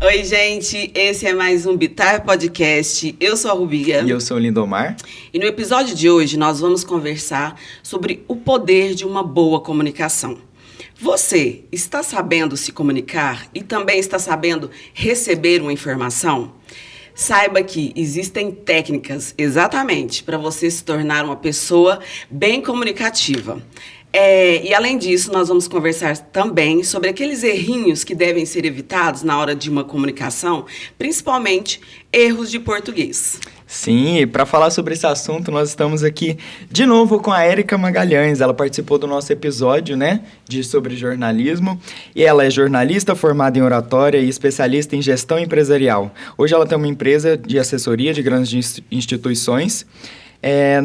Oi, gente, esse é mais um Bitar Podcast. Eu sou a Rubia. E eu sou o Lindomar. E no episódio de hoje nós vamos conversar sobre o poder de uma boa comunicação. Você está sabendo se comunicar e também está sabendo receber uma informação? Saiba que existem técnicas exatamente para você se tornar uma pessoa bem comunicativa. E além disso, nós vamos conversar também sobre aqueles errinhos que devem ser evitados na hora de uma comunicação, principalmente erros de português. Sim, e para falar sobre esse assunto, nós estamos aqui de novo com a Érica Magalhães. Ela participou do nosso episódio, sobre jornalismo. E ela é jornalista formada em oratória e especialista em gestão empresarial. Hoje ela tem uma empresa de assessoria de grandes instituições.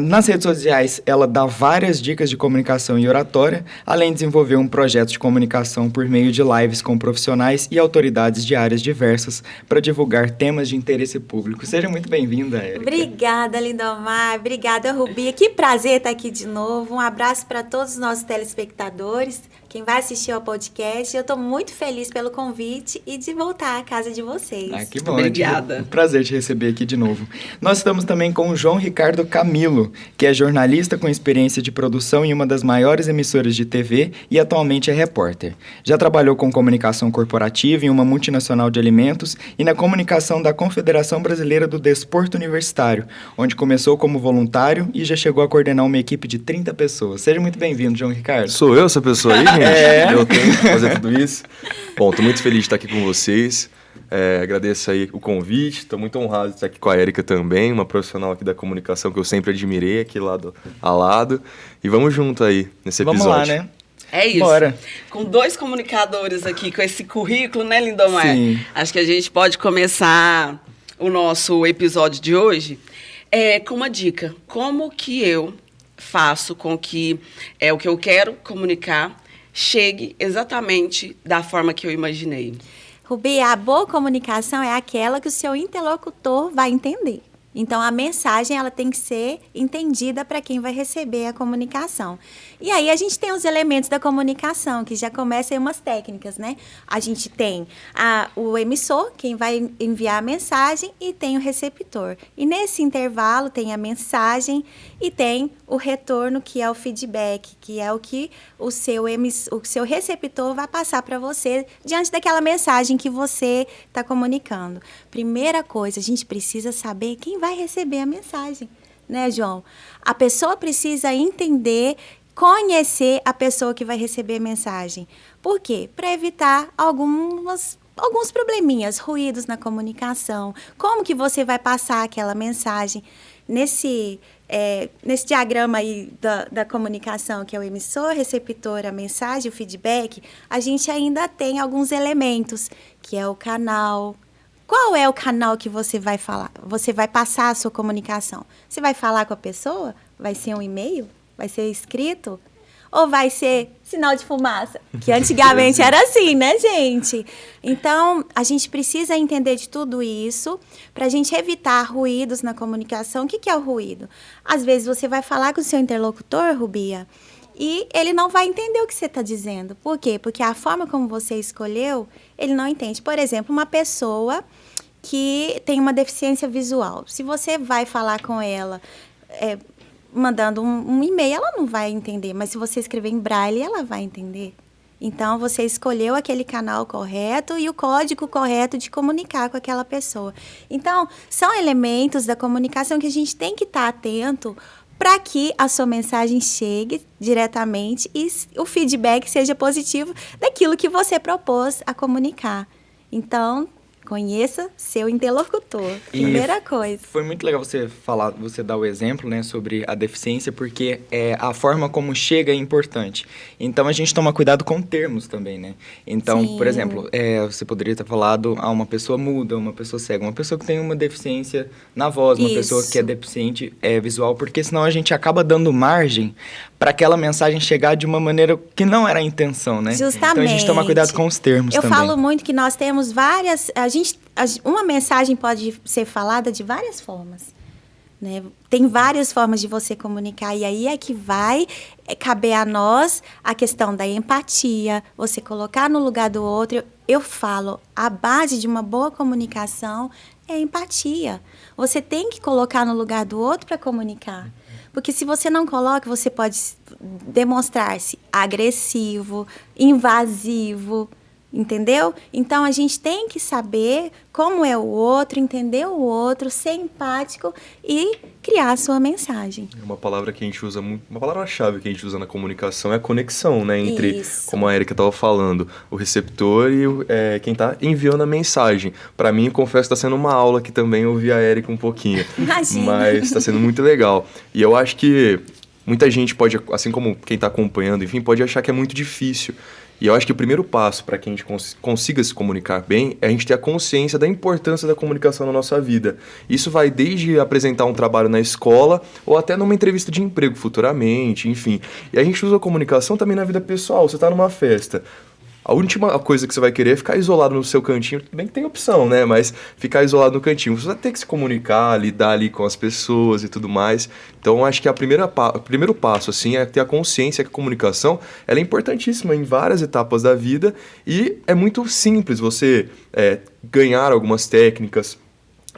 Nas redes sociais, ela dá várias dicas de comunicação e oratória, além de desenvolver um projeto de comunicação por meio de lives com profissionais e autoridades de áreas diversas para divulgar temas de interesse público. Seja muito bem-vinda, Érica. Obrigada, Lindomar. Obrigada, Rubia. Que prazer estar aqui de novo. Um abraço para todos os nossos telespectadores, quem vai assistir ao podcast. Eu estou muito feliz pelo convite e de voltar à casa de vocês. Que bom. Obrigada. É um prazer te receber aqui de novo. Nós estamos também com o João Ricardo Camilo, que é jornalista com experiência de produção em uma das maiores emissoras de TV e atualmente é repórter. Já trabalhou com comunicação corporativa em uma multinacional de alimentos e na comunicação da Confederação Brasileira do Desporto Universitário, onde começou como voluntário e já chegou a coordenar uma equipe de 30 pessoas. Seja muito bem-vindo, João Ricardo. Sou eu essa pessoa aí, gente? Eu tenho que fazer tudo isso. Bom, tô muito feliz de estar aqui com vocês. Agradeço aí o convite, estou muito honrado de estar aqui com a Érica também, uma profissional aqui da comunicação que eu sempre admirei, aqui lado a lado. E vamos junto aí nesse episódio. Vamos lá, né? É isso. Bora. Com dois comunicadores aqui, com esse currículo, né, Lindomar? Sim. Acho que a gente pode começar o nosso episódio de hoje com uma dica. Como que eu faço com que o que eu quero comunicar chegue exatamente da forma que eu imaginei? Rubi, a boa comunicação é aquela que o seu interlocutor vai entender. Então, a mensagem ela tem que ser entendida para quem vai receber a comunicação. E aí, a gente tem os elementos da comunicação, que já começam aí umas técnicas, né? A gente tem o emissor, quem vai enviar a mensagem, e tem o receptor. E nesse intervalo, tem a mensagem e tem o retorno, que é o feedback, que é o que o seu receptor vai passar para você diante daquela mensagem que você está comunicando. Primeira coisa, a gente precisa saber quem vai receber a mensagem, né, João? A pessoa precisa entender, conhecer a pessoa que vai receber a mensagem. Por quê? Para evitar alguns probleminhas, ruídos na comunicação. Como que você vai passar aquela mensagem? Nesse diagrama aí da comunicação, que é o emissor, receptor, a mensagem, o feedback, a gente ainda tem alguns elementos, que é o canal. Qual é o canal que você vai falar? Você vai passar a sua comunicação? Você vai falar com a pessoa? Vai ser um e-mail? Vai ser escrito? Ou vai ser sinal de fumaça? Que antigamente era assim, né, gente? Então, a gente precisa entender de tudo isso para a gente evitar ruídos na comunicação. O que é o ruído? Às vezes, você vai falar com o seu interlocutor, Rubia, e ele não vai entender o que você está dizendo. Por quê? Porque a forma como você escolheu, ele não entende. Por exemplo, uma pessoa que tem uma deficiência visual. Se você vai falar com ela mandando um e-mail, ela não vai entender. Mas se você escrever em braille, ela vai entender. Então, você escolheu aquele canal correto e o código correto de comunicar com aquela pessoa. Então, são elementos da comunicação que a gente tem que estar atento para que a sua mensagem chegue diretamente e o feedback seja positivo daquilo que você propôs a comunicar. Então, conheça seu interlocutor, primeira coisa. Foi muito legal você dar o exemplo, né, sobre a deficiência, porque a forma como chega é importante. Então, a gente toma cuidado com termos também, né? Então, Sim. por exemplo, você poderia ter falado a uma pessoa muda, uma pessoa cega, uma pessoa que tem uma deficiência na voz, uma pessoa que é deficiente visual, porque senão a gente acaba dando margem para aquela mensagem chegar de uma maneira que não era a intenção, né? Justamente. Então, a gente toma cuidado com os termos também. Eu falo muito que nós temos várias... uma mensagem pode ser falada de várias formas. né? Tem várias formas de você comunicar, e aí é que vai caber a nós a questão da empatia, você colocar no lugar do outro. Eu falo, a base de uma boa comunicação é a empatia. Você tem que colocar no lugar do outro para comunicar. Porque se você não coloca, você pode demonstrar-se agressivo, invasivo, entendeu? Então, a gente tem que saber como é o outro, entender o outro, ser empático e criar a sua mensagem. Uma palavra que a gente usa muito, uma palavra-chave que a gente usa na comunicação é a conexão, né? Entre, como a Érica estava falando, o receptor e quem está enviando a mensagem. Para mim, confesso que está sendo uma aula que também ouvi a Érica um pouquinho. Imagina. Mas está sendo muito legal. E eu acho que muita gente pode, assim como quem está acompanhando, enfim, pode achar que é muito difícil. E eu acho que o primeiro passo para que a gente consiga se comunicar bem é a gente ter a consciência da importância da comunicação na nossa vida. Isso vai desde apresentar um trabalho na escola ou até numa entrevista de emprego futuramente, enfim. E a gente usa a comunicação também na vida pessoal. Você está numa festa. A última coisa que você vai querer é ficar isolado no seu cantinho. Tudo bem que tem opção, né? Mas ficar isolado no cantinho. Você vai ter que se comunicar, lidar ali com as pessoas e tudo mais. Então, acho que o primeiro passo, assim, é ter a consciência que a comunicação ela é importantíssima em várias etapas da vida. E é muito simples você ganhar algumas técnicas,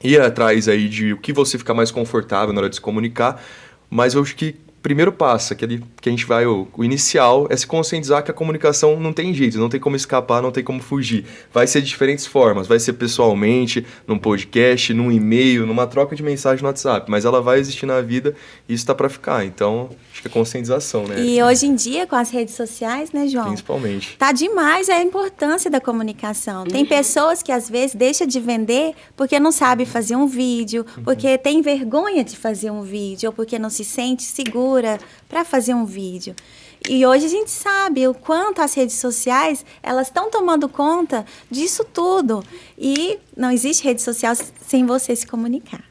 ir atrás aí de o que você ficar mais confortável na hora de se comunicar. Mas eu acho que primeiro passo, que a gente vai, o inicial, é se conscientizar que a comunicação não tem jeito, não tem como escapar, não tem como fugir. Vai ser de diferentes formas, vai ser pessoalmente, num podcast, num e-mail, numa troca de mensagem no WhatsApp, mas ela vai existir na vida e isso tá para ficar. Então, acho que é conscientização, né? E hoje em dia, com as redes sociais, né, João? Principalmente. Tá demais a importância da comunicação. Tem pessoas que, às vezes, deixam de vender porque não sabe fazer um vídeo, porque tem vergonha de fazer um vídeo, ou porque não se sente segura para fazer um vídeo. E hoje a gente sabe o quanto as redes sociais, elas estão tomando conta disso tudo. E não existe rede social sem você se comunicar.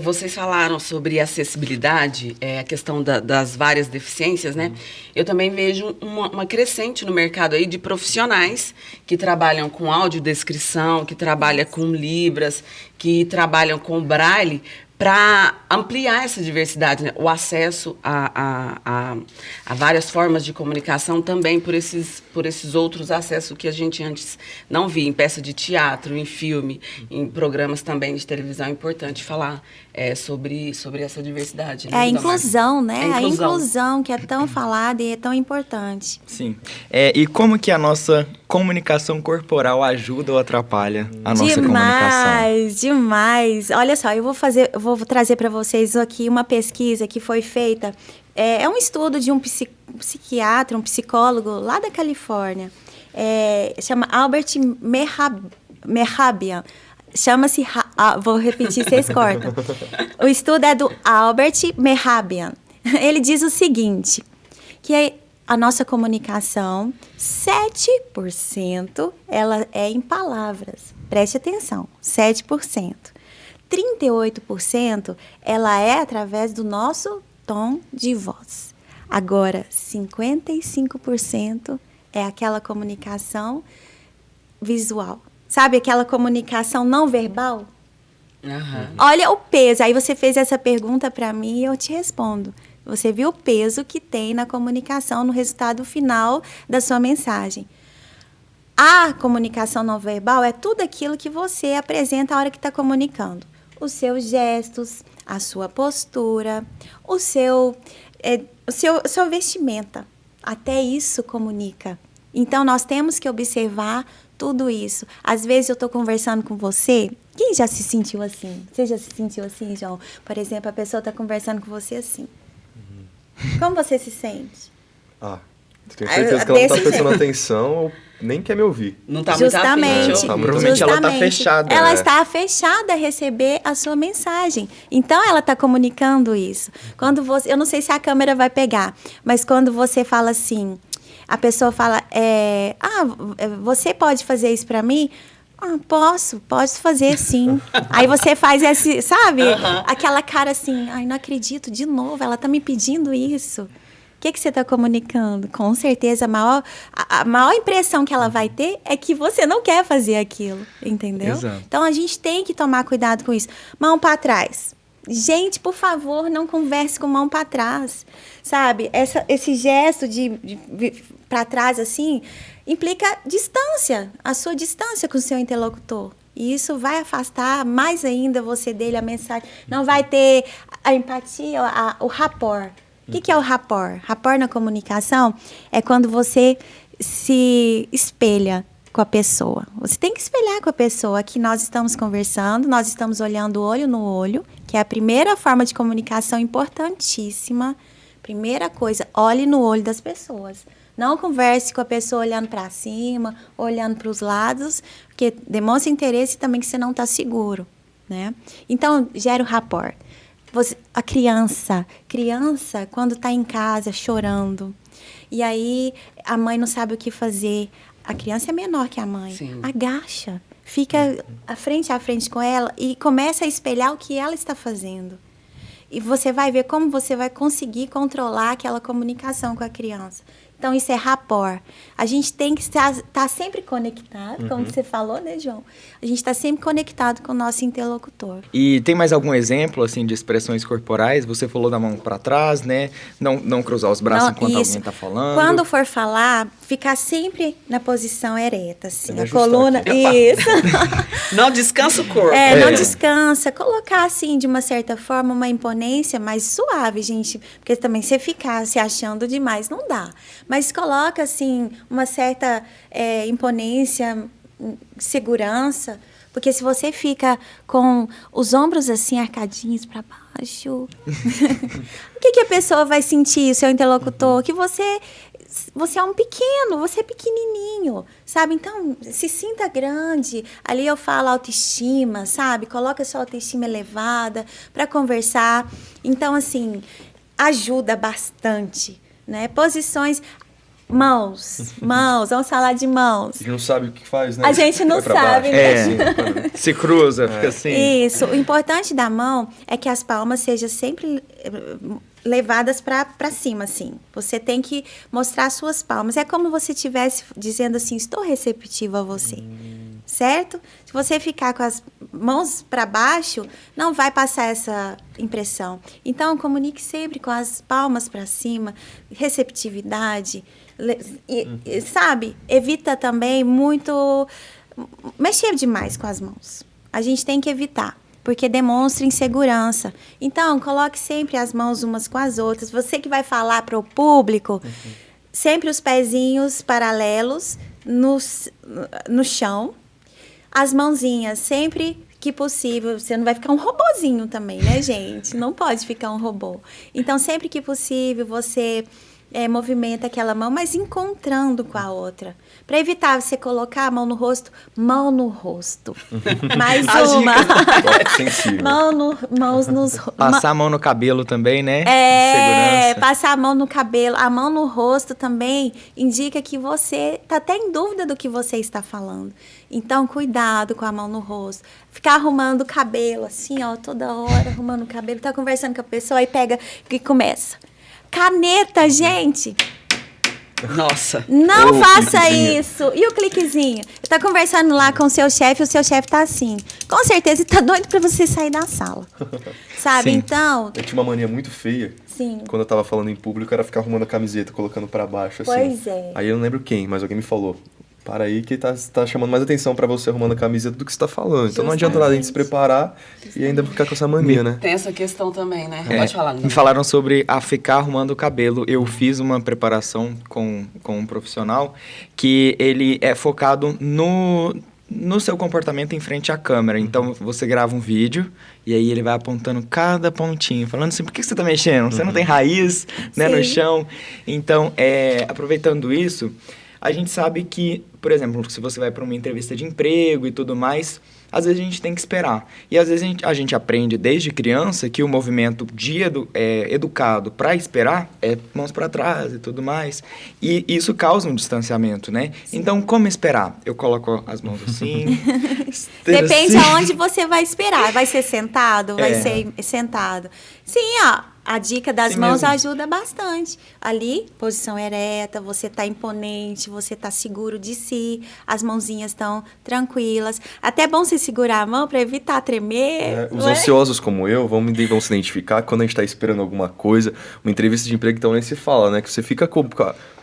Vocês falaram sobre acessibilidade, a questão das várias deficiências, né? Eu também vejo uma crescente no mercado aí de profissionais que trabalham com audiodescrição, que trabalham com libras, que trabalham com braille, para ampliar essa diversidade, né? O acesso a várias formas de comunicação também por esses outros acessos que a gente antes não via, em peça de teatro, em filme, em programas também de televisão. É importante falar sobre essa diversidade. Né? É a inclusão, né? A inclusão que é tão falada e é tão importante. Sim. E como que a nossa comunicação corporal ajuda ou atrapalha a nossa comunicação? Demais. Olha só, eu vou trazer para vocês aqui uma pesquisa que foi feita. É um estudo de um psiquiatra, um psicólogo lá da Califórnia. Chama Albert Mehrabian. Chama-se... vou repetir, vocês cortam. O estudo é do Albert Mehrabian. Ele diz o seguinte, que a nossa comunicação, 7% ela é em palavras. Preste atenção, 7%. 38% ela é através do nosso tom de voz. Agora, 55% é aquela comunicação visual. Sabe aquela comunicação não verbal? Uhum. Olha o peso. Aí você fez essa pergunta para mim e eu te respondo. Você viu o peso que tem na comunicação, no resultado final da sua mensagem. A comunicação não verbal é tudo aquilo que você apresenta a hora que está comunicando. Os seus gestos, a sua postura, sua vestimenta. Até isso comunica. Então, nós temos que observar tudo isso. Às vezes, eu estou conversando com você. Quem já se sentiu assim? Você já se sentiu assim, João? Por exemplo, a pessoa está conversando com você assim. Como você se sente? Tenho certeza que ela não está prestando atenção ou nem quer me ouvir. Não está muito Justamente. Provavelmente ela está fechada. Ela está fechada a receber a sua mensagem. Então, ela está comunicando isso. Quando eu não sei se a câmera vai pegar, mas quando você fala assim, a pessoa fala, você pode fazer isso para mim? Posso fazer sim. Aí você faz sabe? Aquela cara assim, não acredito, de novo, ela tá me pedindo isso. O que você está comunicando? Com certeza, a maior impressão que ela vai ter é que você não quer fazer aquilo, entendeu? Exato. Então, a gente tem que tomar cuidado com isso. Mão para trás. Gente, por favor, não converse com mão para trás, sabe? Esse gesto de para trás, assim, implica distância, a sua distância com o seu interlocutor. E isso vai afastar mais ainda você dele, a mensagem. Não vai ter a empatia, o rapport. O que é o rapport? Rapport na comunicação é quando você se espelha com a pessoa. Você tem que espelhar com a pessoa que nós estamos conversando, nós estamos olhando olho no olho, que é a primeira forma de comunicação importantíssima. Primeira coisa, olhe no olho das pessoas. Não converse com a pessoa olhando para cima, olhando para os lados, porque demonstra interesse também que você não está seguro, né? Então, gera o rapport. A criança, quando está em casa chorando, e aí a mãe não sabe o que fazer, a criança é menor que a mãe, sim, agacha, fica frente a frente com ela e começa a espelhar o que ela está fazendo. E você vai ver como você vai conseguir controlar aquela comunicação com a criança. Então, isso é rapport. A gente tem que estar sempre conectado, como você falou, né, João? A gente está sempre conectado com o nosso interlocutor. E tem mais algum exemplo, assim, de expressões corporais? Você falou da mão para trás, né? Não cruzar os braços enquanto alguém está falando. Quando for falar, ficar sempre na posição ereta, assim. A coluna... Isso. Não descansa o corpo. Não descansa. Colocar, assim, de uma certa forma, uma imponência mais suave, gente. Porque também você ficar se achando demais, não dá. Mas coloca, assim, uma certa imponência, segurança. Porque se você fica com os ombros, assim, arcadinhos para baixo... o que a pessoa vai sentir, o seu interlocutor? Que você é um pequeno, você é pequenininho, sabe? Então, se sinta grande. Ali eu falo autoestima, sabe? Coloca a sua autoestima elevada para conversar. Então, assim, ajuda bastante. Né? Posições, mãos, vamos falar de mãos. A gente não sabe o que faz, né? A gente não sabe, né? Se cruza, fica assim. Isso, o importante da mão é que as palmas sejam sempre levadas para cima, assim. Você tem que mostrar suas palmas. É como você estivesse dizendo assim, estou receptivo a você. Certo? Se você ficar com as mãos para baixo, não vai passar essa impressão. Então, comunique sempre com as palmas para cima, receptividade, sabe? Evita também muito mexer demais com as mãos. A gente tem que evitar, porque demonstra insegurança. Então, coloque sempre as mãos umas com as outras. Você que vai falar para o público, sempre os pezinhos paralelos no chão. As mãozinhas, sempre que possível, você não vai ficar um robozinho também, né, gente? Não pode ficar um robô. Então, sempre que possível, você movimenta aquela mão, mas encontrando com a outra. Para evitar você colocar a mão no rosto. Mais uma. Mãos nos... Passar a mão no cabelo também, né? Segurança. Passar a mão no cabelo. A mão no rosto também indica que você está até em dúvida do que você está falando. Então, cuidado com a mão no rosto. Ficar arrumando o cabelo, assim, ó, toda hora, arrumando o cabelo. Tá conversando com a pessoa, aí pega e começa. Caneta, gente! Nossa! Não faça isso! E o cliquezinho? Tá conversando lá com o seu chefe tá assim. Com certeza, ele tá doido pra você sair da sala. Sabe? Sim. Então... Eu tinha uma mania muito feia. Sim. Quando eu tava falando em público, era ficar arrumando a camiseta, colocando pra baixo, assim. Pois é. Aí eu não lembro quem, mas alguém me falou. Para aí que tá chamando mais atenção pra você arrumando a camiseta do que você tá falando. Então não adianta nada a gente se preparar e ainda ficar com essa mania, né? Tem essa questão também, né? Pode falar. Me falaram sobre ficar arrumando o cabelo. Eu fiz uma preparação com um profissional que ele é focado no seu comportamento em frente à câmera. Então, você grava um vídeo e aí ele vai apontando cada pontinho, falando assim, por que você tá mexendo? Você não tem raiz, né, no chão? Então, aproveitando isso... A gente sabe que, por exemplo, se você vai para uma entrevista de emprego e tudo mais, às vezes a gente tem que esperar. E às vezes a gente aprende desde criança que o movimento educado para esperar é mãos para trás e tudo mais. E isso causa um distanciamento, né? Sim. Então, como esperar? Eu coloco as mãos assim. Depende aonde você vai esperar. Vai ser sentado? Vai ser sentado. Sim, ó. A dica das Sim mãos mesmo. ajuda bastante. Ali, posição ereta, você tá imponente, você tá seguro de si, as mãozinhas estão tranquilas. Até é bom você segurar a mão para evitar tremer. Os não é? ansiosos como eu vão se identificar quando a gente está esperando alguma coisa. Uma entrevista de emprego, então nem se fala, né? Que você fica com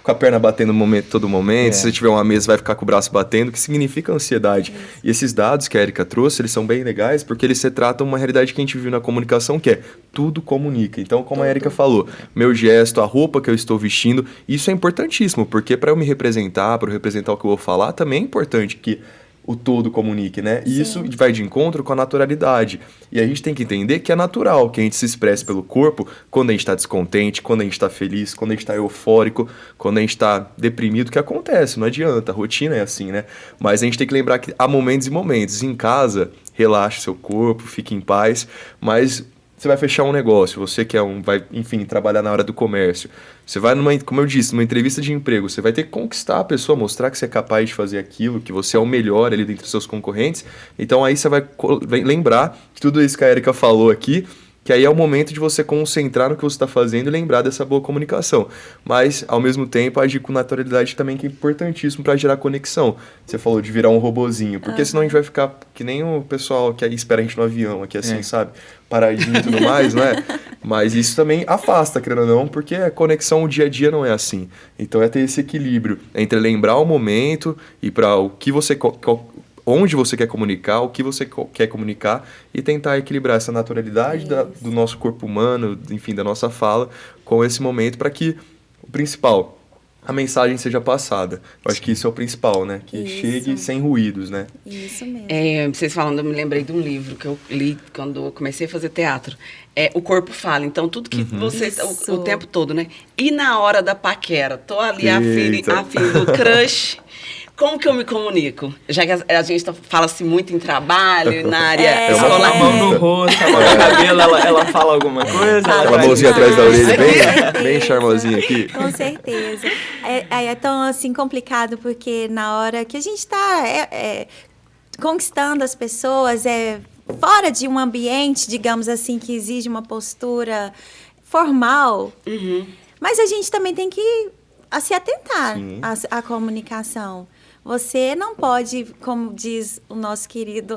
a perna batendo todo momento. Se você tiver uma mesa, vai ficar com o braço batendo, que significa ansiedade. E esses dados que a Erika trouxe, eles são bem legais porque eles retratam uma realidade que a gente vive na comunicação, que é tudo comunica. Então, como a Erika falou, meu gesto, a roupa que eu estou vestindo, isso é importantíssimo, porque para eu me representar, para eu representar o que eu vou falar, também é importante que o todo comunique, né? E isso vai de encontro com a naturalidade. E a gente tem que entender que é natural que a gente se expresse pelo corpo quando a gente está descontente, quando a gente está feliz, quando a gente está eufórico, quando a gente está deprimido, que acontece, não adianta, a rotina é assim, né? Mas a gente tem que lembrar que há momentos e momentos. Em casa, relaxe seu corpo, fique em paz, mas você vai fechar um negócio, você que vai, enfim, trabalhar na área do comércio. Você vai como eu disse, numa entrevista de emprego, você vai ter que conquistar a pessoa, mostrar que você é capaz de fazer aquilo, que você é o melhor ali dentre os seus concorrentes. Então aí você vai lembrar de tudo isso que a Erika falou aqui, que aí é o momento de você concentrar no que você está fazendo e lembrar dessa boa comunicação. Mas, ao mesmo tempo, agir com naturalidade também, que é importantíssimo para gerar conexão. Você falou de virar um robozinho, porque senão a gente vai ficar que nem o pessoal que aí espera a gente no avião, aqui assim, sabe? Paradinho e tudo mais, não é? Mas isso também afasta, querendo ou não, porque a conexão, o dia a dia não é assim. Então é ter esse equilíbrio entre lembrar o momento e para o que você... onde você quer comunicar, o que você quer comunicar e tentar equilibrar essa naturalidade do nosso corpo humano, enfim, da nossa fala, com esse momento para que o principal, a mensagem seja passada. Eu acho que isso é o principal, né? Que chegue sem ruídos, né? Isso mesmo. Vocês falando, eu me lembrei de um livro que eu li quando eu comecei a fazer teatro. O corpo fala. Então, tudo que você... O tempo todo, né? E na hora da paquera? Tô ali afim do crush... Como que eu me comunico? Já que a gente fala-se muito em trabalho, na área escolar. A mão no rosto, a mão no cabelo, ela fala alguma coisa. Aquela mãozinha atrás da orelha, bem charmosinha aqui. Com certeza. É tão, assim, complicado, porque na hora que a gente está conquistando as pessoas, fora de um ambiente, digamos assim, que exige uma postura formal, mas a gente também tem que se atentar à comunicação. Você não pode, como diz o nosso querido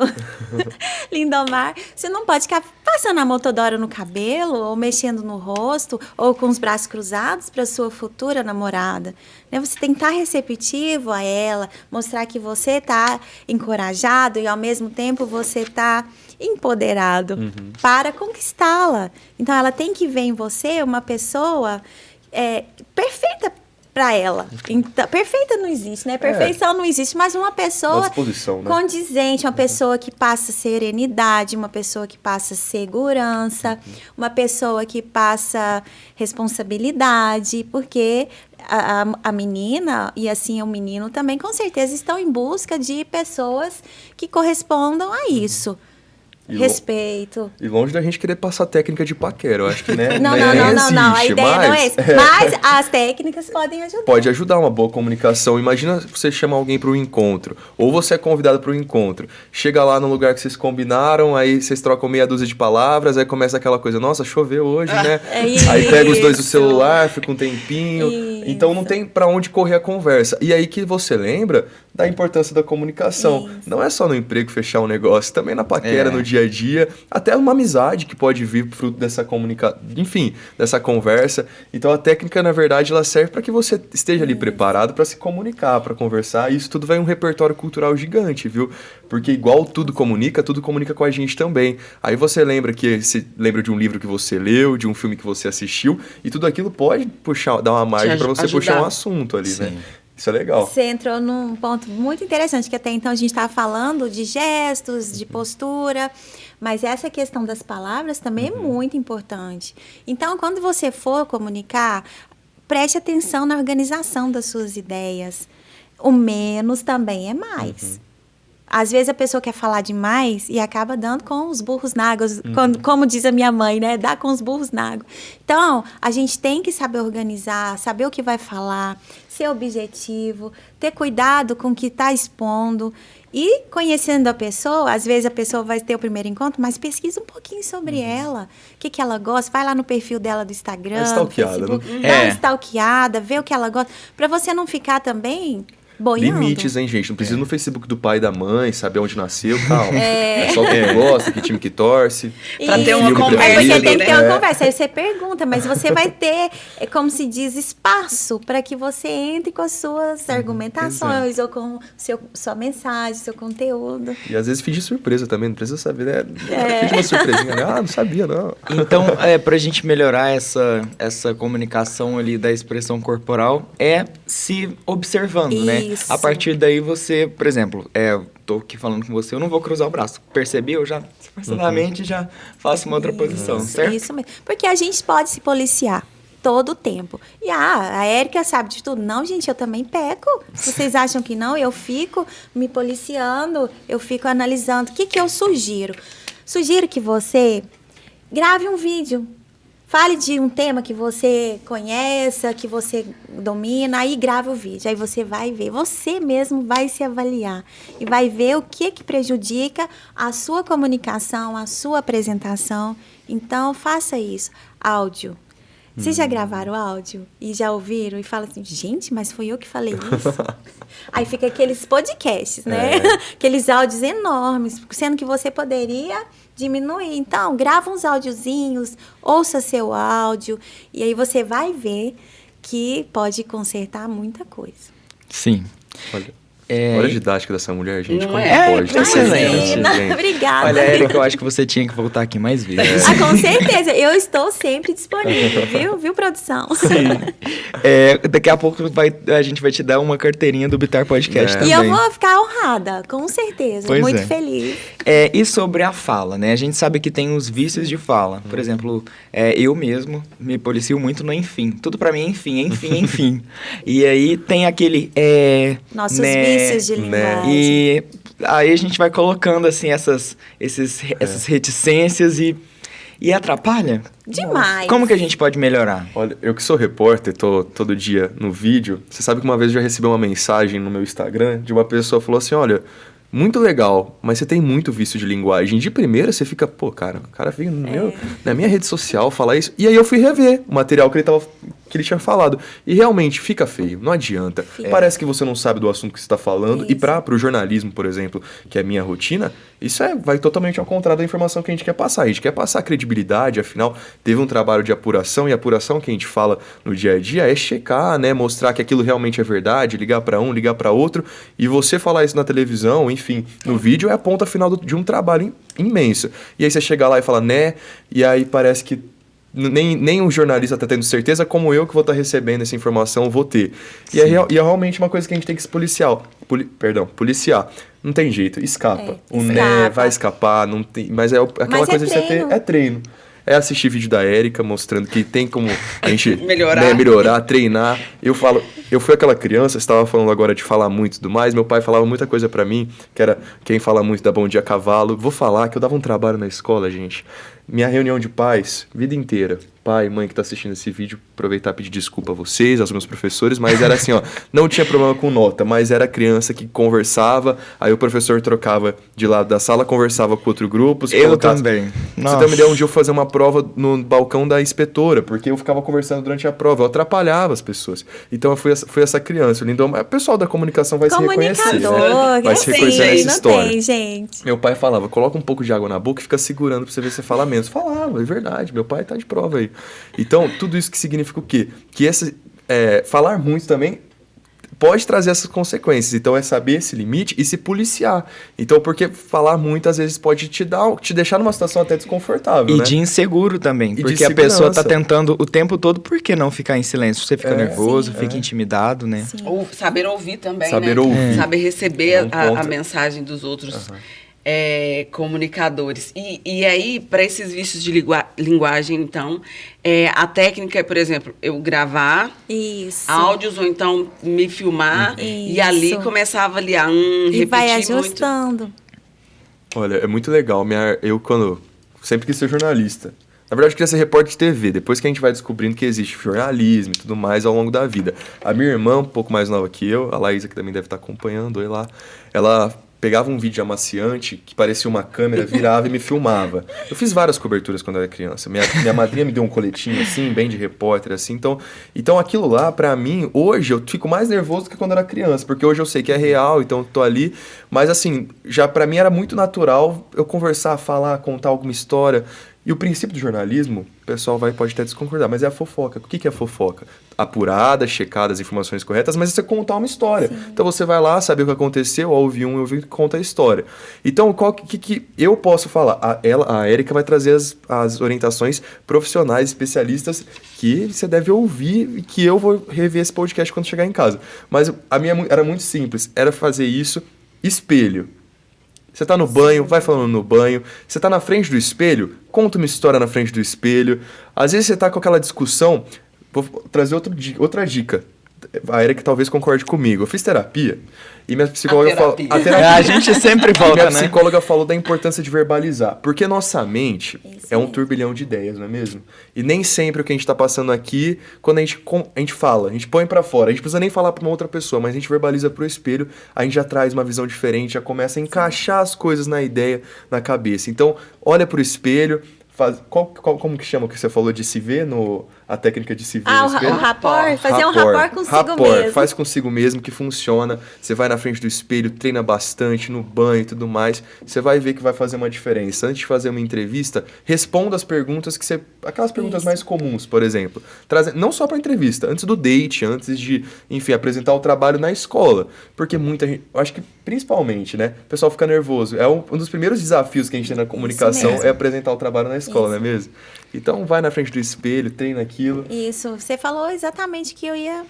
Lindomar, você não pode ficar passando a mão toda hora no cabelo, ou mexendo no rosto, ou com os braços cruzados para sua futura namorada. Né? Você tem que estar receptivo a ela, mostrar que você está encorajado e, ao mesmo tempo, você está empoderado para conquistá-la. Então, ela tem que ver em você uma pessoa perfeita para ela. Então, perfeita não existe, né? Perfeição não existe, mas uma pessoa condizente, uma pessoa que passa serenidade, uma pessoa que passa segurança, uma pessoa que passa responsabilidade, porque a menina e assim o menino também com certeza estão em busca de pessoas que correspondam a isso. Respeito. E longe da gente querer passar técnica de paquera, eu acho que, né? Não, a ideia não é essa. Mas as técnicas podem ajudar. Pode ajudar uma boa comunicação. Imagina você chamar alguém para um encontro, ou você é convidado para um encontro. Chega lá no lugar que vocês combinaram, aí vocês trocam meia dúzia de palavras, aí começa aquela coisa, nossa, choveu hoje, né? Aí pega os dois do celular, fica um tempinho. Então não tem para onde correr a conversa. E aí que você lembra da importância da comunicação. Não é só no emprego fechar um negócio, também na paquera, no dia a dia, até uma amizade que pode vir fruto dessa comunicação, enfim, dessa conversa. Então a técnica, na verdade, ela serve para que você esteja ali preparado para se comunicar, para conversar. E isso tudo vai um repertório cultural gigante, viu? Porque igual tudo comunica com a gente também. Aí você lembra de um livro que você leu, de um filme que você assistiu, e tudo aquilo pode dar uma margem para você puxar um assunto ali, né? Isso é legal. Você entrou num ponto muito interessante, que até então a gente estava falando de gestos, de postura, mas essa questão das palavras também é muito importante. Então, quando você for comunicar, preste atenção na organização das suas ideias. O menos também é mais. Às vezes a pessoa quer falar demais e acaba dando com os burros na água, como diz a minha mãe, né? Dá com os burros na água. Então, a gente tem que saber organizar, saber o que vai falar, ser objetivo, ter cuidado com o que está expondo E conhecendo a pessoa, às vezes a pessoa vai ter o primeiro encontro, mas pesquisa um pouquinho sobre ela. O que ela gosta, vai lá no perfil dela do Instagram, do Facebook, dá uma stalkeada, vê o que ela gosta, para você não ficar também boiando. Limites, hein, gente? Não precisa ir no Facebook do pai e da mãe, saber onde nasceu, calma. É só o que gosta, que time que torce. Pra ter uma conversa. Aí você tem que ter uma conversa. Aí você pergunta, mas você vai ter, como se diz, espaço para que você entre com as suas argumentações ou com sua mensagem, seu conteúdo. E às vezes finge surpresa também, não precisa saber, né? Finge uma surpresinha, né? Ah, não sabia, não. Então, pra gente melhorar essa comunicação ali da expressão corporal, é se observando, né? A partir daí você, por exemplo, tô aqui falando com você, eu não vou cruzar o braço. Percebi? Eu já, disfarçadamente, já faço uma outra posição, certo? Isso mesmo. Porque a gente pode se policiar todo o tempo. E a Érica sabe de tudo. Não, gente, eu também peco. Vocês acham que não? Eu fico me policiando, eu fico analisando. O que eu sugiro? Sugiro que você grave um vídeo. Fale de um tema que você conheça, que você domina, aí grave o vídeo. Aí você vai ver, você mesmo vai se avaliar e vai ver o que prejudica a sua comunicação, a sua apresentação. Então, faça isso. Áudio. Vocês já gravaram áudio e já ouviram e falam assim, gente, mas foi eu que falei isso? Aí fica aqueles podcasts, né? Aqueles áudios enormes, sendo que você poderia diminuir. Então, grava uns áudiozinhos, ouça seu áudio e aí você vai ver que pode consertar muita coisa. Sim. Olha a didática dessa mulher, gente. Não como pode? Excelente. Obrigada. Olha, Érica, eu acho que você tinha que voltar aqui mais vezes. Com certeza. Eu estou sempre disponível, viu, produção? Sim. Daqui a pouco a gente vai te dar uma carteirinha do Bitar Podcast também. E eu vou ficar honrada, com certeza. Pois muito feliz. E sobre a fala, né? A gente sabe que tem os vícios de fala. Por exemplo, eu mesmo me policio muito no enfim. Tudo pra mim é enfim. E aí tem aquele Nossos vícios de linguagem. E aí a gente vai colocando, assim, essas reticências e atrapalha? Demais. Como que a gente pode melhorar? Olha, eu que sou repórter, tô todo dia no vídeo. Você sabe que uma vez eu já recebi uma mensagem no meu Instagram de uma pessoa que falou assim, olha, muito legal, mas você tem muito vício de linguagem. De primeira você fica, pô, cara, o cara veio na minha rede social falar isso. E aí eu fui rever o material que ele tinha falado. E realmente fica feio, não adianta. Parece que você não sabe do assunto que você está falando. Isso. E pro jornalismo, por exemplo, que é a minha rotina, isso vai totalmente ao contrário da informação que a gente quer passar. A gente quer passar credibilidade, afinal, teve um trabalho de apuração, e a apuração que a gente fala no dia a dia é checar, né, mostrar que aquilo realmente é verdade, ligar para um, ligar para outro, e você falar isso na televisão, enfim, no vídeo é a ponta final de um trabalho imenso. E aí você chega lá e fala, né, e aí parece que nem o jornalista está tendo certeza, como eu que vou estar recebendo essa informação vou ter. E é realmente uma coisa que a gente tem que se policiar. Não tem jeito, escapa. Né vai escapar, não tem, mas aquela coisa de você ter, é treino. É assistir vídeo da Érica mostrando que tem como a gente melhorar, treinar. Eu fui aquela criança, você estava falando agora de falar muito e tudo mais, meu pai falava muita coisa pra mim, que era quem fala muito dá bom dia a cavalo. Vou falar que eu dava um trabalho na escola, gente. Minha reunião de pais, vida inteira. Pai, mãe que tá assistindo esse vídeo, aproveitar e pedir desculpa a vocês, aos meus professores, mas era assim, ó, não tinha problema com nota, mas era criança que conversava, aí o professor trocava de lado da sala, conversava com outro grupo. Também. Você tem uma ideia, um dia eu fazer uma prova no balcão da inspetora, porque eu ficava conversando durante a prova, eu atrapalhava as pessoas. Então eu fui essa criança, Lindão, mas o pessoal da comunicação vai se reconhecer, né? Vai se reconhecer nessa história. Tem, gente. Meu pai falava, coloca um pouco de água na boca e fica segurando pra você ver se você fala menos. Falava, é verdade, meu pai tá de prova aí. Então, tudo isso que significa o quê? Que falar muito também pode trazer essas consequências. Então, é saber esse limite e se policiar. Então, porque falar muito, às vezes, pode te deixar numa situação até desconfortável, e né? de inseguro também. Porque a pessoa tá tentando o tempo todo, por que não ficar em silêncio? Você fica nervoso, fica intimidado, né? Sim. Ou saber ouvir também, saber ouvir. Saber receber a mensagem dos outros comunicadores. E aí, para esses vícios de linguagem, então, a técnica é, por exemplo, eu gravar áudios ou então me filmar e ali começar a avaliar, repetir vai ajustando. Muito. Olha, é muito legal. Eu sempre quis ser jornalista. Na verdade, eu queria ser repórter de TV, depois que a gente vai descobrindo que existe jornalismo e tudo mais ao longo da vida. A minha irmã, um pouco mais nova que eu, a Laísa, que também deve estar acompanhando, ela pegava um vídeo amaciante que parecia uma câmera, virava e me filmava. Eu fiz várias coberturas quando eu era criança. Minha madrinha me deu um coletinho assim, bem de repórter, assim. Então aquilo lá, pra mim, hoje eu fico mais nervoso do que quando eu era criança, porque hoje eu sei que é real, então eu tô ali. Mas assim, já pra mim era muito natural eu conversar, falar, contar alguma história. E o princípio do jornalismo, o pessoal pode até desconcordar, mas é a fofoca. O que é fofoca? Apurada, checada as informações corretas, mas é você contar uma história. Sim. Então você vai lá, saber o que aconteceu, ouvir e conta a história. Então, o que eu posso falar? A Érica vai trazer as orientações profissionais, especialistas, que você deve ouvir e que eu vou rever esse podcast quando chegar em casa. Mas a minha era muito simples, era fazer isso, espelho. Você tá no banho, vai falando no banho. Você tá na frente do espelho, conta uma história na frente do espelho. Às vezes você tá com aquela discussão. Vou trazer outra dica. A Érica talvez concorde comigo. Eu fiz terapia e minha psicóloga falou... A gente sempre volta, né? Minha psicóloga falou da importância de verbalizar. Porque nossa mente é um turbilhão de ideias, não é mesmo? E nem sempre o que a gente tá passando aqui, quando a gente fala, a gente põe pra fora. A gente precisa nem falar pra uma outra pessoa, mas a gente verbaliza pro espelho, a gente já traz uma visão diferente, já começa a encaixar as coisas na ideia, na cabeça. Então, olha pro espelho... Como que chama o que você falou de se ver a técnica de se ver no espelho? O rapport, fazer um rapport consigo mesmo. Faz consigo mesmo que funciona. Você vai na frente do espelho, treina bastante no banho e tudo mais. Você vai ver que vai fazer uma diferença. Antes de fazer uma entrevista, responda as perguntas aquelas perguntas mais comuns, por exemplo. Não só para entrevista, antes do date, antes de, enfim, apresentar o trabalho na escola. Porque muita gente, eu acho que principalmente, né, o pessoal fica nervoso. É um dos primeiros desafios que a gente tem na comunicação é apresentar o trabalho na escola, não é mesmo? Então, vai na frente do espelho, treina aquilo. Isso, você falou exatamente o que eu ia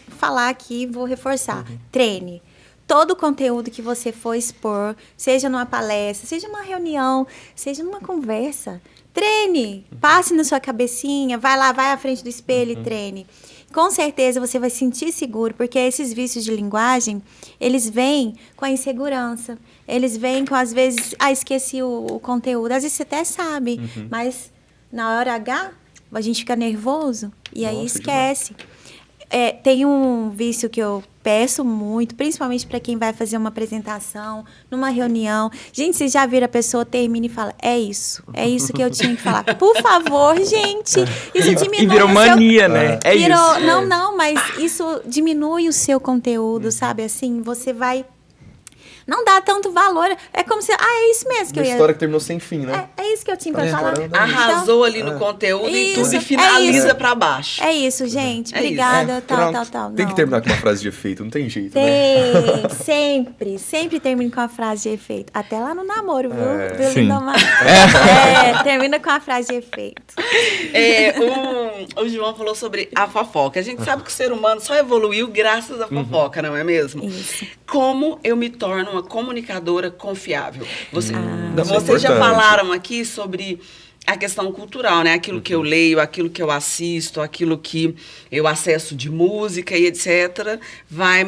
falar aqui, vou reforçar. Treine. Todo o conteúdo que você for expor, seja numa palestra, seja numa reunião, seja numa conversa, treine. Passe na sua cabecinha, vai à frente do espelho e treine. Com certeza você vai se sentir seguro, porque esses vícios de linguagem, eles vêm com a insegurança. Eles vêm com, às vezes, esqueci o conteúdo. Às vezes você até sabe, mas na hora H, a gente fica nervoso e aí esquece. Tem um vício que eu peço muito, principalmente para quem vai fazer uma apresentação, numa reunião. Gente, vocês já viram a pessoa termina e fala, é isso que eu tinha que falar. Por favor, gente, isso diminui e virou mania, né? Isso. Não, mas isso diminui o seu conteúdo, sabe? Assim, você vai... Não dá tanto valor. É como se... é isso mesmo que eu ia... Uma história que terminou sem fim, né? É isso que eu tinha pra falar. Arrasou ali no conteúdo e tudo e finaliza pra baixo. É isso, gente. Obrigada, tal. Tem que terminar com uma frase de efeito, não tem jeito, né? Sempre termino com a frase de efeito. Até lá no namoro, viu? Sim. Termina com a frase de efeito. O João falou sobre a fofoca. A gente sabe que o ser humano só evoluiu graças à fofoca, não é mesmo? Isso. Como eu me torno uma comunicadora confiável? Vocês já falaram aqui sobre a questão cultural, né? Aquilo que eu leio, aquilo que eu assisto, aquilo que eu acesso de música e etc. vai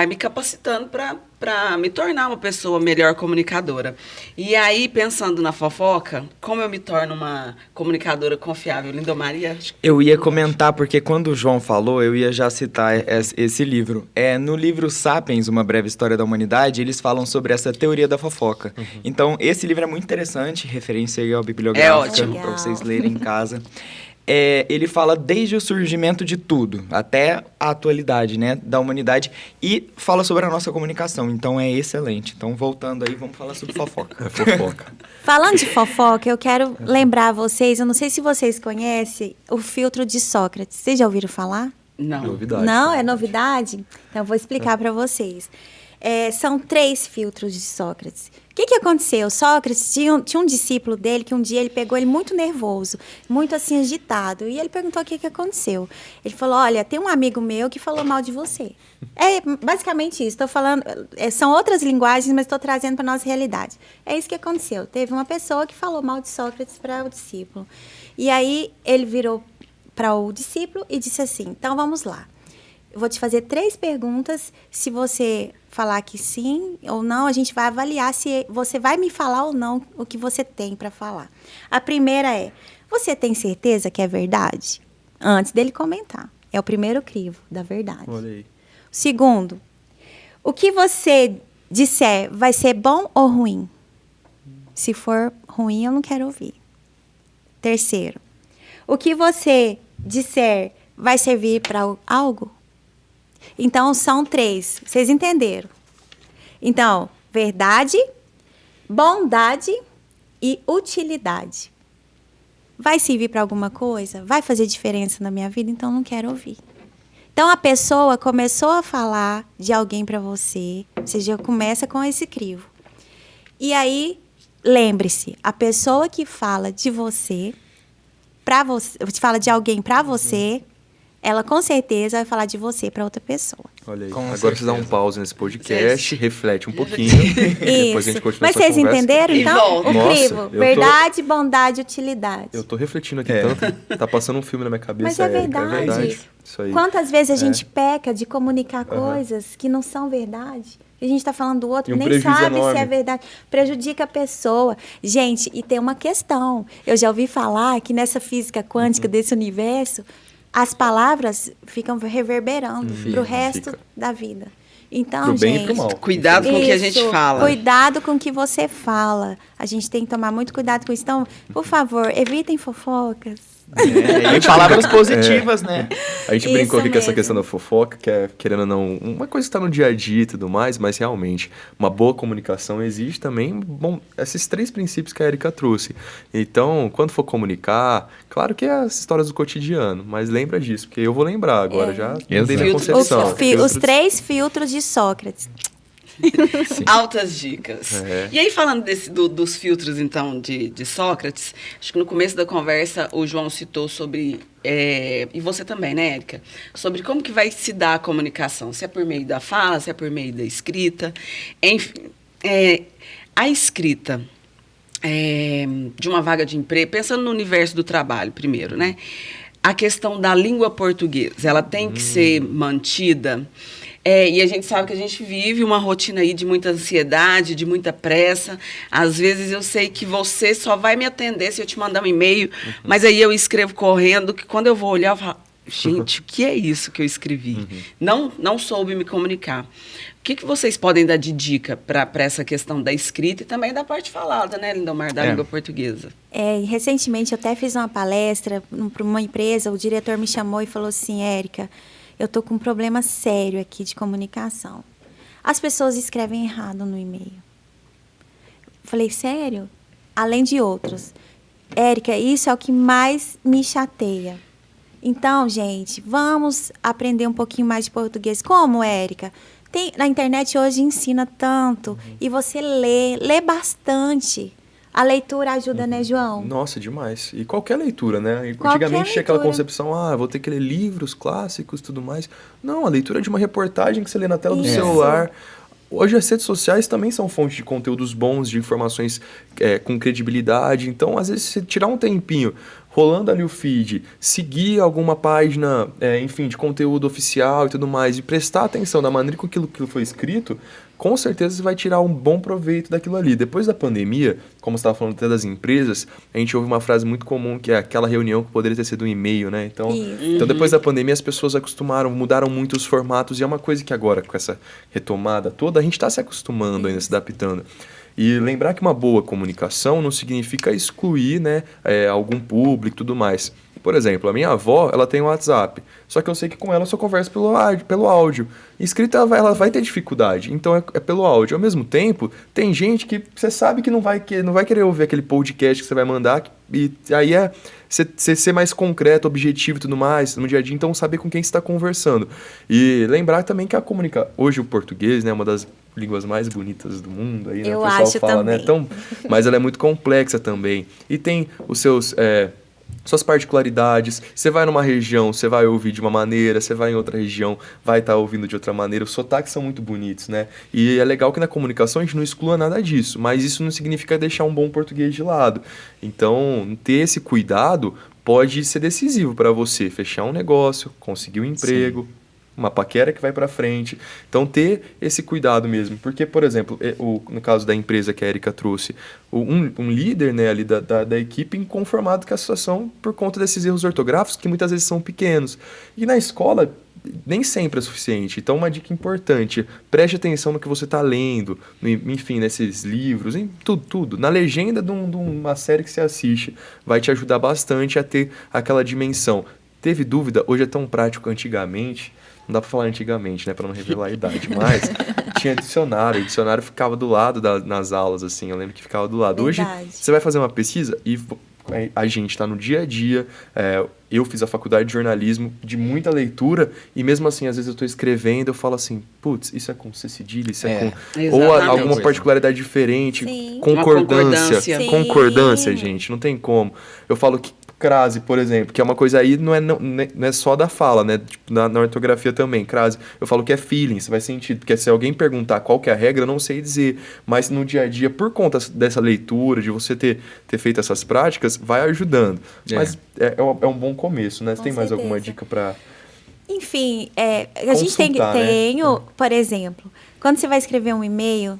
me capacitando para me tornar uma pessoa melhor comunicadora. E aí, pensando na fofoca, como eu me torno uma comunicadora confiável? Lindomaria? Eu ia comentar, porque quando o João falou, eu ia já citar esse livro. No livro Sapiens, Uma Breve História da Humanidade, eles falam sobre essa teoria da fofoca. Então, esse livro é muito interessante, referência aí ao bibliográfico, para vocês lerem em casa. Ele fala desde o surgimento de tudo, até a atualidade, né, da humanidade, e fala sobre a nossa comunicação, então é excelente. Então, voltando aí, vamos falar sobre fofoca. Fofoca. Falando de fofoca, eu quero lembrar vocês, eu não sei se vocês conhecem o filtro de Sócrates. Vocês já ouviram falar? Não. Novidade. Não? É novidade? Então, eu vou explicar para vocês. São 3 filtros de Sócrates. O que aconteceu? Sócrates tinha um discípulo dele que um dia ele pegou ele muito nervoso, muito assim agitado, e ele perguntou o que aconteceu. Ele falou, olha, tem um amigo meu que falou mal de você. É basicamente isso, estou falando, são outras linguagens, mas estou trazendo para a nossa realidade. É isso que aconteceu. Teve uma pessoa que falou mal de Sócrates para o discípulo. E aí ele virou para o discípulo e disse assim, então vamos lá. Eu vou te fazer 3 perguntas. Se você falar que sim ou não, a gente vai avaliar se você vai me falar ou não o que você tem para falar. A primeira é, você tem certeza que é verdade? Antes dele comentar. É o primeiro crivo da verdade. Olha aí. Segundo, o que você disser, vai ser bom ou ruim? Se for ruim, eu não quero ouvir. Terceiro, o que você disser vai servir para algo? Então, são 3. Vocês entenderam? Então, verdade, bondade e utilidade. Vai servir para alguma coisa? Vai fazer diferença na minha vida? Então, não quero ouvir. Então, a pessoa começou a falar de alguém para você já começa com esse crivo. E aí, lembre-se, a pessoa que fala de você, fala de alguém para você, ela com certeza vai falar de você para outra pessoa. Olha aí. Com Agora certeza. você dá um pause nesse podcast, reflete um pouquinho. Depois a gente continua Mas essa vocês conversa. entenderam, E então? volta. O Nossa, crivo. eu tô- Verdade, bondade, utilidade. Eu tô refletindo aqui tanto. Tá passando um filme na minha cabeça. Mas é Érica, verdade. Isso aí. Quantas vezes a gente peca de comunicar coisas que não são verdade? A gente está falando do outro, E um nem prejuízo sabe enorme. se é verdade. Prejudica a pessoa. Gente, e tem uma questão. Eu já ouvi falar que nessa física quântica desse universo, as palavras ficam reverberando para o resto fica. da vida. Então, Pro bem e gente, pro mal. Cuidado com o que a gente isso, fala. Cuidado com o que você fala. A gente tem que tomar muito cuidado com isso. Então, por favor, evitem fofocas. E palavras positivas, né? A gente Isso brincou aqui com essa mesmo. questão da fofoca, que é, querendo ou não, uma coisa que está no dia a dia e tudo mais, mas realmente, uma boa comunicação exige também, bom, esses 3 princípios que a Érica trouxe. Então, quando for comunicar, claro que é as histórias do cotidiano, mas lembra disso, porque eu vou lembrar agora, já mudei minha Filtro- concepção. Os 3 filtros de Sócrates. Altas dicas. É. E aí, falando dos filtros, então, de Sócrates, acho que no começo da conversa o João citou sobre, e você também, né, Érica? Sobre como que vai se dar a comunicação, se é por meio da fala, se é por meio da escrita. Enfim, a escrita de uma vaga de emprego, pensando no universo do trabalho primeiro, né? A questão da língua portuguesa, ela tem que ser mantida. E a gente sabe que a gente vive uma rotina aí de muita ansiedade, de muita pressa. Às vezes eu sei que você só vai me atender se eu te mandar um e-mail, mas aí eu escrevo correndo, que quando eu vou olhar, eu falo, gente, o que é isso que eu escrevi? Não soube me comunicar. O que vocês podem dar de dica para essa questão da escrita e também da parte falada, né, Lindomar, da língua portuguesa? E recentemente eu até fiz uma palestra para uma empresa, o diretor me chamou e falou assim, Érica, eu estou com um problema sério aqui de comunicação. As pessoas escrevem errado no e-mail. Falei, sério? Além de outros. Érica, isso é o que mais me chateia. Então, gente, vamos aprender um pouquinho mais de português. Como, Érica? Na internet hoje ensina tanto. E você lê bastante. A leitura ajuda, né, João? Nossa, demais. E qualquer leitura, né? Qualquer Antigamente tinha aquela leitura. concepção, vou ter que ler livros clássicos e tudo mais. Não, a leitura é de uma reportagem que você lê na tela do Isso. celular. Hoje as redes sociais também são fonte de conteúdos bons, de informações com credibilidade. Então, às vezes, você tirar um tempinho, rolando ali o feed, seguir alguma página, enfim, de conteúdo oficial e tudo mais, e prestar atenção na maneira com aquilo que foi escrito, com certeza você vai tirar um bom proveito daquilo ali. Depois da pandemia, como você estava falando até das empresas, a gente ouve uma frase muito comum, que é aquela reunião que poderia ter sido um e-mail, né? Então, depois da pandemia, as pessoas mudaram muito os formatos, e é uma coisa que agora, com essa retomada toda, a gente está se acostumando ainda, se adaptando. E lembrar que uma boa comunicação não significa excluir, né, algum público e tudo mais. Por exemplo, a minha avó, ela tem um WhatsApp, só que eu sei que com ela eu só converso pelo áudio. Escrita, ela vai ter dificuldade, então é pelo áudio. Ao mesmo tempo, tem gente que você sabe que não vai querer ouvir aquele podcast que você vai mandar, e aí você ser mais concreto, objetivo e tudo mais no dia a dia, então saber com quem você está conversando. E lembrar também que hoje o português, né, é uma das línguas mais bonitas do mundo, aí, né? Eu O pessoal acho fala, também. né? Mas ela é muito complexa também. E tem os suas particularidades. Você vai numa região, você vai ouvir de uma maneira, você vai em outra região, vai estar ouvindo de outra maneira. Os sotaques são muito bonitos, né? E é legal que na comunicação a gente não exclua nada disso, mas isso não significa deixar um bom português de lado. Então, ter esse cuidado pode ser decisivo para você fechar um negócio, conseguir um emprego. uma paquera que vai para frente. Então, ter esse cuidado mesmo. Porque, por exemplo, no caso da empresa que a Erika trouxe, um líder, né, ali da equipe inconformado com a situação por conta desses erros ortográficos que muitas vezes são pequenos. E na escola, nem sempre é suficiente. Então, uma dica importante, preste atenção no que você está lendo, enfim, nesses livros, em tudo. Na legenda de uma série que você assiste, vai te ajudar bastante a ter aquela dimensão. Teve dúvida? Hoje é tão prático antigamente, não dá para falar antigamente, né, para não revelar a idade, mas tinha dicionário, o dicionário ficava do lado nas aulas, assim, eu lembro que ficava do lado. Verdade. Hoje, você vai fazer uma pesquisa e a gente está no dia a dia, eu fiz a faculdade de jornalismo, de muita leitura, e mesmo assim, às vezes eu estou escrevendo, eu falo assim, putz, isso é com C cedilha, isso é com... Ou alguma particularidade diferente, Sim. concordância, Sim. gente, não tem como. Eu falo que crase, por exemplo, que é uma coisa aí, não é só da fala, né? Tipo, na ortografia também, crase. Eu falo que é feeling, você vai sentir, porque se alguém perguntar qual que é a regra, eu não sei dizer. Mas no dia a dia, por conta dessa leitura, de você ter feito essas práticas, vai ajudando. Mas é um bom começo, né? Você tem mais alguma dica para... Enfim, a gente tem, por exemplo, quando você vai escrever um e-mail,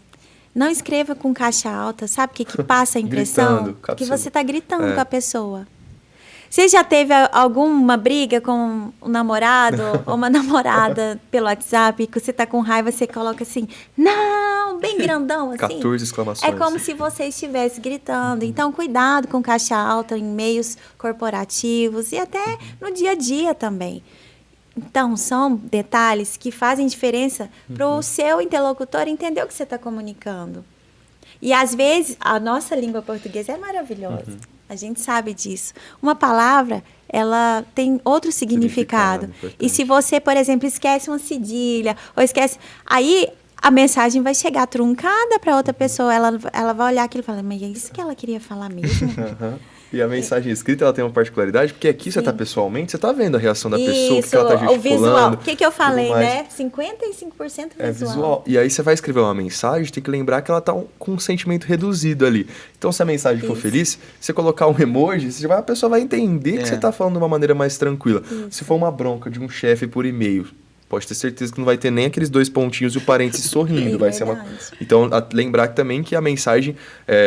não escreva com caixa alta, sabe o que passa a impressão? Que você está gritando com a pessoa. Você já teve alguma briga com um namorado ou uma namorada pelo WhatsApp, que você tá com raiva, você coloca assim, não, bem grandão, assim? 14 exclamações. É como se você estivesse gritando. Então, cuidado com caixa alta em meios corporativos e até no dia a dia também. Então, são detalhes que fazem diferença para o seu interlocutor entender o que você está comunicando. E, às vezes, a nossa língua portuguesa é maravilhosa. A gente sabe disso. Uma palavra, ela tem outro significado. E se você, por exemplo, esquece uma cedilha, ou esquece... Aí, a mensagem vai chegar truncada para outra pessoa. Ela vai olhar aquilo e falar, mas é isso que ela queria falar mesmo? E a mensagem escrita, ela tem uma particularidade, porque aqui você está pessoalmente, você está vendo a reação da pessoa, que ela está gesticulando. O visual. O que eu falei, né? 55% visual. É visual. E aí você vai escrever uma mensagem, tem que lembrar que ela está com um sentimento reduzido ali. Então, se a mensagem for feliz, você colocar um emoji, a pessoa vai entender que você está falando de uma maneira mais tranquila. Se for uma bronca de um chefe por e-mail, pode ter certeza que não vai ter nem aqueles 2 pontinhos e o parênteses sorrindo. Vai ser uma... Então, lembrar também que a mensagem,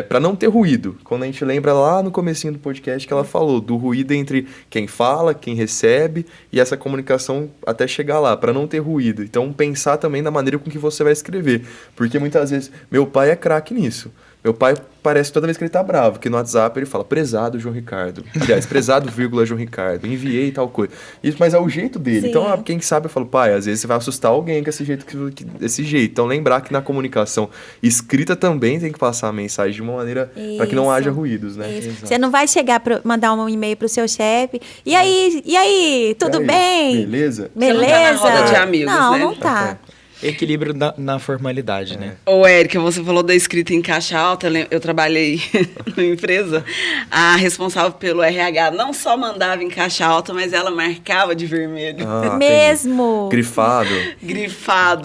para não ter ruído. Quando a gente lembra lá no comecinho do podcast que ela falou, do ruído entre quem fala, quem recebe e essa comunicação até chegar lá, para não ter ruído. Então, pensar também na maneira com que você vai escrever. Porque muitas vezes, meu pai é craque nisso. Meu pai parece toda vez que ele tá bravo, que no WhatsApp ele fala, prezado João Ricardo. Aliás, prezado vírgula João Ricardo, enviei tal coisa. Isso, mas é o jeito dele. Sim. Então, quem sabe eu falo, pai, às vezes você vai assustar alguém com esse jeito. Então, lembrar que na comunicação escrita também tem que passar a mensagem de uma maneira para que não haja ruídos, né? Você não vai chegar mandar um e-mail pro seu chefe. E aí, tudo bem? Beleza? Você não tá na roda de amigos, não, né? Não tá. Equilíbrio na formalidade, né? Ô, Érica, você falou da escrita em caixa alta. Eu trabalhei numa empresa. A responsável pelo RH não só mandava em caixa alta, mas ela marcava de vermelho. Mesmo. Grifado.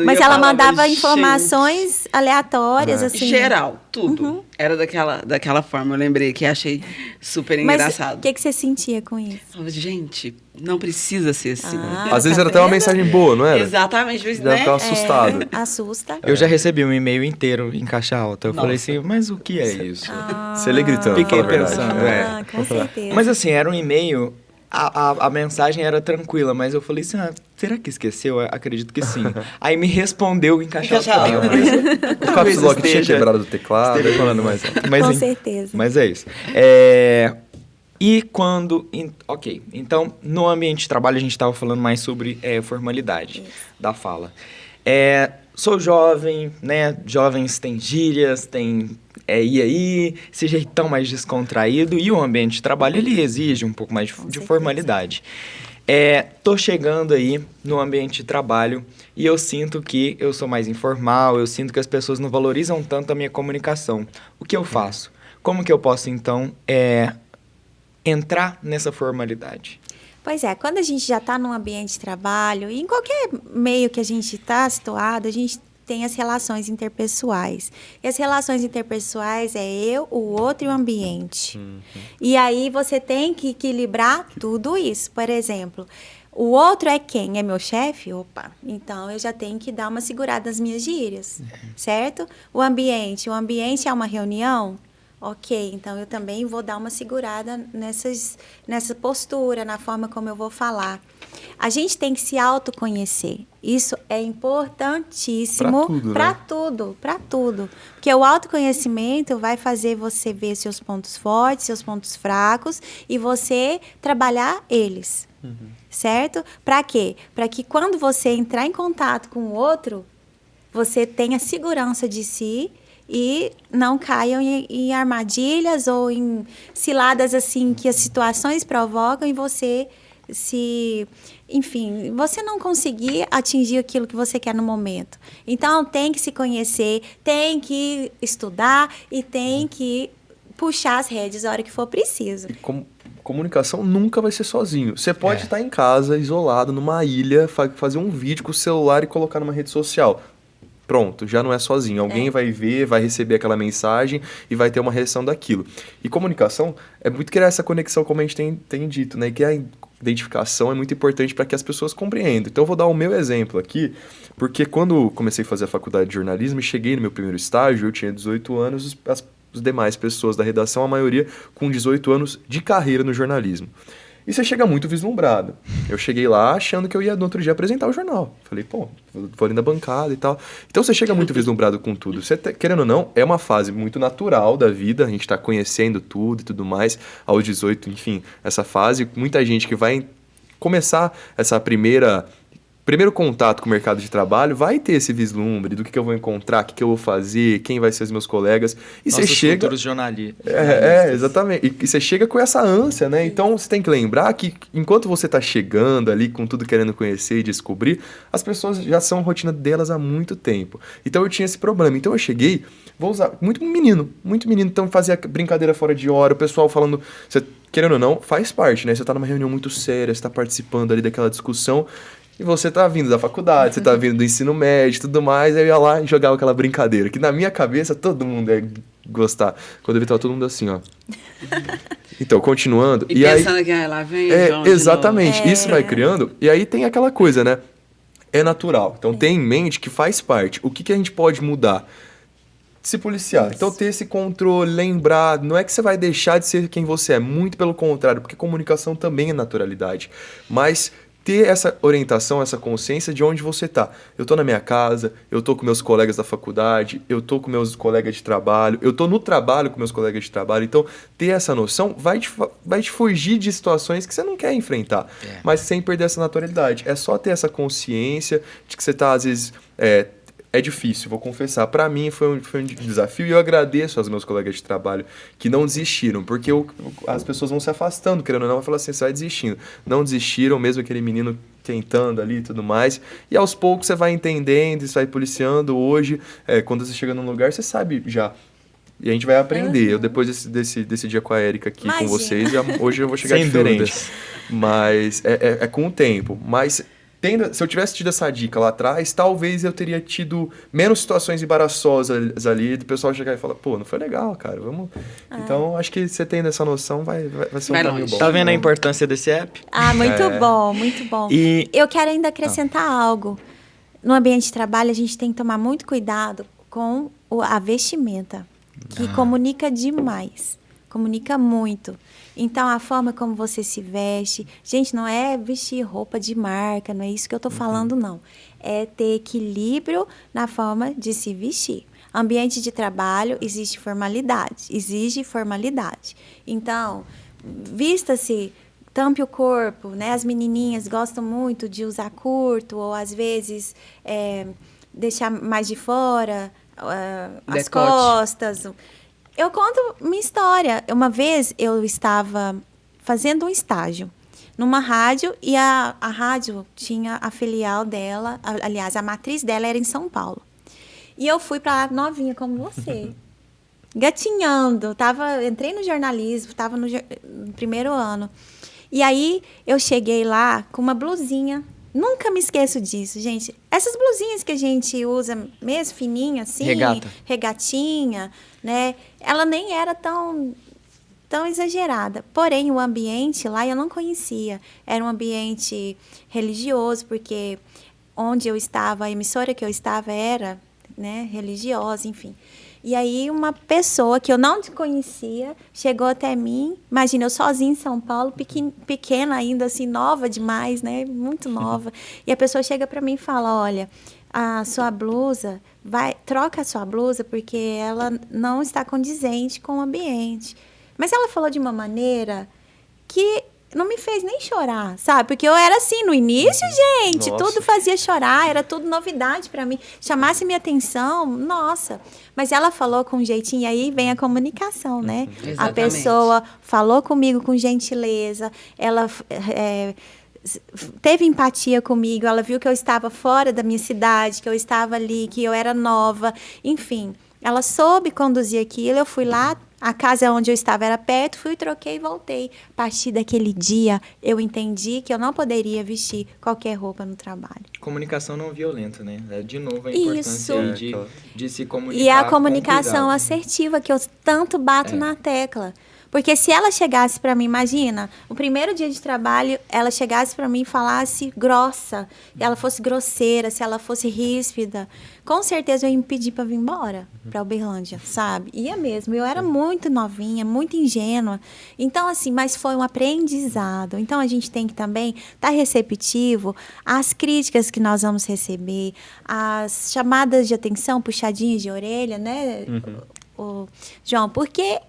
Mas ela mandava informações aleatórias, assim. Geral, tudo. Era daquela forma. Eu lembrei que achei super engraçado. Mas o que você sentia com isso? Gente, não precisa ser assim. Às vezes era até uma mensagem boa, não era? Exatamente. Deve ficar assustado. Assusta. Eu já recebi um e-mail inteiro em caixa alta. Eu falei assim, mas o que é isso? Você lê gritando. Fiquei pensando. Com certeza. Mas assim, era um e-mail... A mensagem era tranquila, mas eu falei assim, será que esqueceu? Eu acredito que sim. Aí me respondeu em caixa alta. O caps lock tinha quebrado do teclado. Falando mais alto. Com certeza. Mas é isso. E quando... Ok, então, no ambiente de trabalho, a gente estava falando mais sobre formalidade da fala. Sou jovem, né? Jovens têm gírias, têm... e aí, esse jeitão mais descontraído. E o ambiente de trabalho, ele exige um pouco mais de formalidade. Tô chegando aí no ambiente de trabalho e eu sinto que eu sou mais informal, eu sinto que as pessoas não valorizam tanto a minha comunicação. O que eu faço? Como que eu posso, então, entrar nessa formalidade? Pois é, quando a gente já está num ambiente de trabalho, e em qualquer meio que a gente está situado, a gente tem as relações interpessoais. E as relações interpessoais é eu, o outro e o ambiente. E aí você tem que equilibrar tudo isso. Por exemplo, O outro é quem? É meu chefe? Opa, então eu já tenho que dar uma segurada nas minhas gírias, certo? O ambiente é uma reunião? Ok, então eu também vou dar uma segurada nessa postura, na forma como eu vou falar. A gente tem que se autoconhecer. Isso é importantíssimo para tudo, para tudo. Porque o autoconhecimento vai fazer você ver seus pontos fortes, seus pontos fracos e você trabalhar eles. Certo? Para quê? Para que quando você entrar em contato com o outro, você tenha segurança de si e não caiam em armadilhas ou em ciladas assim que as situações provocam e você enfim, você não conseguir atingir aquilo que você quer no momento. Então, tem que se conhecer, tem que estudar e tem que puxar as rédeas a hora que for preciso. E comunicação nunca vai ser sozinho. Você pode estar em casa, isolado, numa ilha, fazer um vídeo com o celular e colocar numa rede social. Pronto, já não é sozinho. Alguém vai ver, vai receber aquela mensagem e vai ter uma reação daquilo. E comunicação é muito criar essa conexão, como a gente tem dito, né? Que a identificação é muito importante para que as pessoas compreendam. Então, eu vou dar o meu exemplo aqui, porque quando comecei a fazer a faculdade de jornalismo e cheguei no meu primeiro estágio, eu tinha 18 anos, as demais pessoas da redação, a maioria com 18 anos de carreira no jornalismo. E você chega muito vislumbrado. Eu cheguei lá achando que eu ia no outro dia apresentar o jornal. Falei, pô, vou ali na bancada e tal. Então você chega muito vislumbrado com tudo. Você, querendo ou não, é uma fase muito natural da vida. A gente tá conhecendo tudo e tudo mais. Aos 18, enfim, essa fase. Muita gente que vai começar essa primeiro contato com o mercado de trabalho vai ter esse vislumbre do que eu vou encontrar, o que eu vou fazer, quem vai ser os meus colegas. E nossos você chega... futuros jornalistas. Exatamente. E você chega com essa ânsia, né? Então, você tem que lembrar que enquanto você está chegando ali com tudo querendo conhecer e descobrir, as pessoas já são a rotina delas há muito tempo. Então, eu tinha esse problema. Então, eu cheguei, vou usar... Muito menino. Então, fazia brincadeira fora de hora, o pessoal falando... Querendo ou não, faz parte, né? Você está numa reunião muito séria, você está participando ali daquela discussão... E você tá vindo da faculdade, você tá vindo do ensino médio e tudo mais, aí eu ia lá e jogava aquela brincadeira, que na minha cabeça todo mundo ia gostar. Quando eu vi, tava todo mundo assim, ó. Então, continuando... E pensando aí, que lá vem João exatamente, isso vai criando, e aí tem aquela coisa, né? É natural, então tem em mente que faz parte. O que a gente pode mudar? Se policiar. Então, ter esse controle, lembrar, não é que você vai deixar de ser quem você é, muito pelo contrário, porque comunicação também é naturalidade. Mas... ter essa orientação, essa consciência de onde você tá. Eu tô na minha casa, eu tô com meus colegas da faculdade, eu tô com meus colegas de trabalho, eu tô no trabalho com meus colegas de trabalho. Então, ter essa noção vai te fugir de situações que você não quer enfrentar, mas sem perder essa naturalidade. É só ter essa consciência de que você tá, às vezes... É difícil, vou confessar. Para mim foi um desafio e eu agradeço aos meus colegas de trabalho que não desistiram, porque as pessoas vão se afastando, querendo ou não, vai falar assim, você vai desistindo. Não desistiram, mesmo aquele menino tentando ali e tudo mais. E aos poucos você vai entendendo, você vai policiando. Hoje, quando você chega num lugar, você sabe já. E a gente vai aprender. Eu, depois desse dia com a Érica aqui com vocês, hoje eu vou chegar diferente. Dúvidas. Mas é com o tempo. Mas... se eu tivesse tido essa dica lá atrás, talvez eu teria tido menos situações embaraçosas ali, do pessoal chegar e falar, pô, não foi legal, cara, vamos... Então, acho que você tendo essa noção, vai ser um caminho bom. Tá vendo a importância desse app? Muito bom, muito bom. E... eu quero ainda acrescentar algo. No ambiente de trabalho, a gente tem que tomar muito cuidado com a vestimenta, que comunica demais. Comunica muito. Então, a forma como você se veste... Gente, não é vestir roupa de marca, não é isso que eu estou falando, não. É ter equilíbrio na forma de se vestir. Ambiente de trabalho exige formalidade. Então, vista-se, tampe o corpo, né? As menininhas gostam muito de usar curto, ou às vezes deixar mais de fora as costas... Eu conto minha história. Uma vez eu estava fazendo um estágio numa rádio e a rádio tinha a filial dela, aliás, a matriz dela era em São Paulo. E eu fui para lá novinha como você, gatinhando. Entrei no jornalismo, estava no primeiro ano. E aí eu cheguei lá com uma blusinha. Nunca me esqueço disso, gente. Essas blusinhas que a gente usa mesmo, fininha assim, regatinha, né? Ela nem era tão tão exagerada. Porém, o ambiente lá eu não conhecia. Era um ambiente religioso, porque onde eu estava, a emissora que eu estava era, né, religiosa, enfim. E aí uma pessoa que eu não conhecia chegou até mim, imagina, eu sozinha em São Paulo, pequena ainda, assim, nova demais, né, muito nova. E a pessoa chega para mim e fala, olha, a sua blusa, troca a sua blusa porque ela não está condizente com o ambiente. Mas ela falou de uma maneira que não me fez nem chorar, sabe? Porque eu era assim no início, gente, Nossa. tudo fazia chorar, era tudo novidade para mim. Chamasse minha atenção, nossa. Mas ela falou com um jeitinho, e aí vem a comunicação, né? Exatamente. A pessoa falou comigo com gentileza, ela teve empatia comigo, ela viu que eu estava fora da minha cidade, que eu estava ali, que eu era nova, enfim. Ela soube conduzir aquilo, eu fui lá, a casa onde eu estava era perto, fui, troquei e voltei. A partir daquele dia, eu entendi que eu não poderia vestir qualquer roupa no trabalho. Comunicação não violenta, né? De novo, a importância Isso. aí de se comunicar. E a com comunicação cuidado. assertiva, que eu tanto bato na tecla. Porque se ela chegasse para mim, imagina, o primeiro dia de trabalho, ela chegasse para mim e falasse grossa, ela fosse grosseira, se ela fosse ríspida, com certeza eu ia me pedir para vir embora para Uberlândia, sabe? Ia mesmo, eu era muito novinha, muito ingênua. Então, assim, mas foi um aprendizado. Então, a gente tem que também estar receptivo às críticas que nós vamos receber, às chamadas de atenção, puxadinhas de orelha, né, João? Porque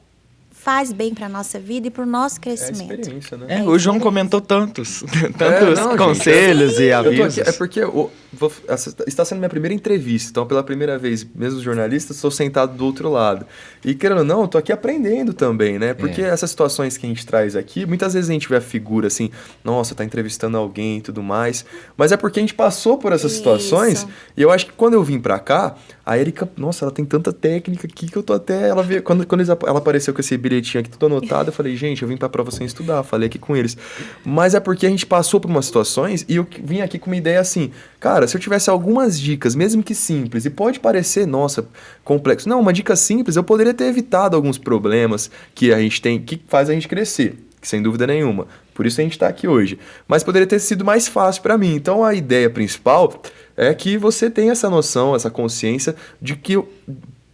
faz bem para a nossa vida e para o nosso É a crescimento. experiência, né? O João comentou tantos não, conselhos gente, e eu tô avisos. aqui, é porque essa está sendo minha primeira entrevista, então pela primeira vez, mesmo jornalista, estou sentado do outro lado. E querendo ou não, eu tô aqui aprendendo também, né? Porque essas situações que a gente traz aqui, muitas vezes a gente vê a figura assim, nossa, tá entrevistando alguém e tudo mais, mas é porque a gente passou por essas situações, e eu acho que quando eu vim pra cá, a Erika, nossa, ela tem tanta técnica aqui que eu tô até, ela veio, quando ela apareceu com esse bilhetinho aqui tudo anotado, eu falei, gente, eu vim pra prova sem estudar, falei aqui com eles. Mas é porque a gente passou por umas situações e eu vim aqui com uma ideia assim, cara, se eu tivesse algumas dicas, mesmo que simples, e pode parecer, nossa, complexo. Não, uma dica simples, eu poderia ter evitado alguns problemas que a gente tem, que faz a gente crescer, que sem dúvida nenhuma. Por isso a gente tá aqui hoje. Mas poderia ter sido mais fácil para mim. Então a ideia principal é que você tenha essa noção, essa consciência de que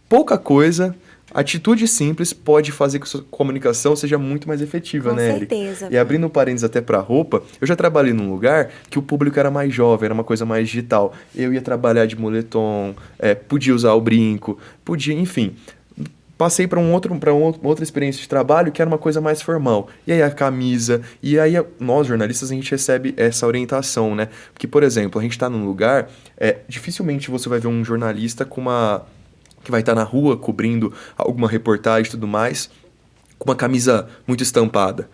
pouca coisa, atitude simples pode fazer que a sua comunicação seja muito mais efetiva, Com né, Erika? certeza. E abrindo um parênteses até para roupa, eu já trabalhei num lugar que o público era mais jovem, era uma coisa mais digital. Eu ia trabalhar de moletom, podia usar o brinco, podia, enfim. Passei para uma outra experiência de trabalho que era uma coisa mais formal. E aí a camisa, e aí nós jornalistas a gente recebe essa orientação, né? Porque, por exemplo, a gente está num lugar, dificilmente você vai ver um jornalista que vai estar na rua cobrindo alguma reportagem e tudo mais, com uma camisa muito estampada.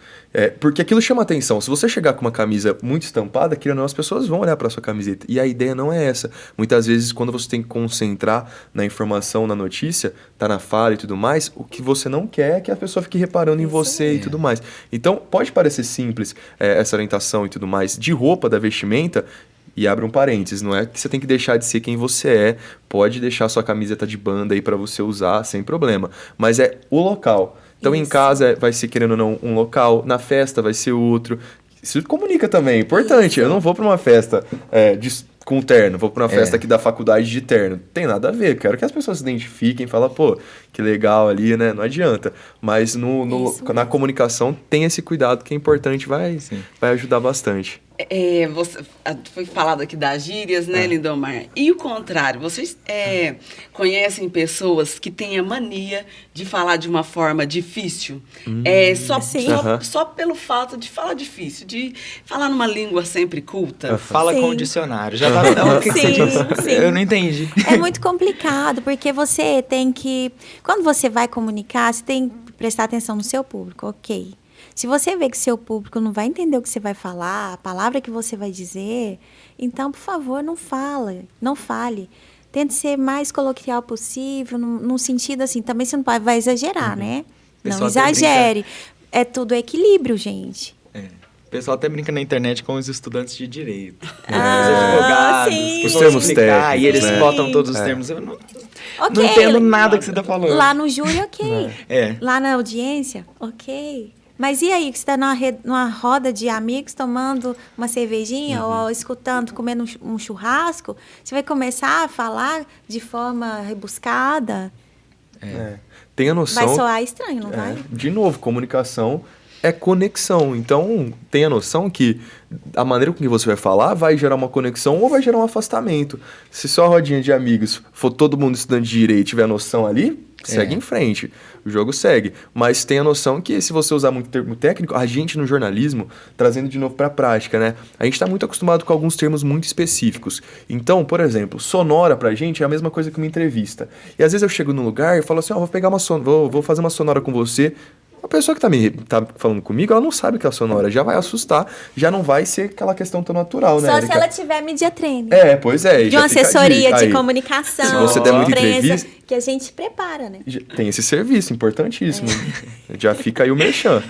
Porque aquilo chama atenção. Se você chegar com uma camisa muito estampada, querendo ou não, as pessoas vão olhar para sua camiseta. E a ideia não é essa. Muitas vezes, quando você tem que concentrar na informação, na notícia, tá na fala e tudo mais, o que você não quer é que a pessoa fique reparando em você e tudo mais. Então, pode parecer simples essa orientação e tudo mais de roupa, da vestimenta. E abre um parênteses, não é que você tem que deixar de ser quem você é, pode deixar sua camiseta de banda aí para você usar sem problema, mas é o local. Então em casa vai ser, querendo ou não, um local, na festa vai ser outro. Isso comunica também, é importante. Eu não vou para uma festa com terno, vou para uma festa aqui da faculdade de terno. Tem nada a ver, quero que as pessoas se identifiquem e falem, pô, que legal ali, né? Não adianta. Mas na comunicação tem esse cuidado que é importante, vai ajudar bastante. Você foi falado aqui das gírias, né, Lindomar? E o contrário, vocês conhecem pessoas que têm a mania de falar de uma forma difícil? Só pelo fato de falar difícil, de falar numa língua sempre culta? Fala Sim. com o dicionário. Já tá... O que você disse? Sim. Eu não entendi. É muito complicado, porque você tem que... Quando você vai comunicar, você tem que prestar atenção no seu público, ok. Se você vê que seu público não vai entender o que você vai falar, a palavra que você vai dizer, então, por favor, não fale. Tente ser mais coloquial possível, num sentido assim, também você não vai exagerar, né? Não exagere. É tudo equilíbrio, gente. O pessoal até brinca na internet com os estudantes de direito. Os Ah, advogados, sim. por Os termos explicar, técnicos, e eles né? botam todos os termos. Eu não Ok. entendo nada que você tá falando. Lá no júri, ok. É. Lá na audiência, ok. Mas e aí, que você está numa roda de amigos tomando uma cervejinha ou escutando, comendo um churrasco, você vai começar a falar de forma rebuscada? Tenha noção. Vai soar estranho, não vai? De novo, comunicação é conexão. Então, tenha noção que a maneira com que você vai falar vai gerar uma conexão ou vai gerar um afastamento. Se só a rodinha de amigos for todo mundo estudante de direito e tiver noção ali, segue em frente. O jogo segue. Mas tenha noção que se você usar muito termo técnico, a gente no jornalismo, trazendo de novo para a prática, né? A gente está muito acostumado com alguns termos muito específicos. Então, por exemplo, sonora pra gente é a mesma coisa que uma entrevista. E às vezes eu chego num lugar e falo assim, vou pegar vou fazer uma sonora com você. A pessoa que tá falando comigo, ela não sabe que é a sonora, já vai assustar, já não vai ser aquela questão tão natural, né, Só Érica? se ela tiver media training. Pois é. De já uma fica a assessoria dica de aí. comunicação, Se você der muita imprensa, entrevista, que a gente prepara, né? tem esse serviço importantíssimo. Já fica aí o merchan.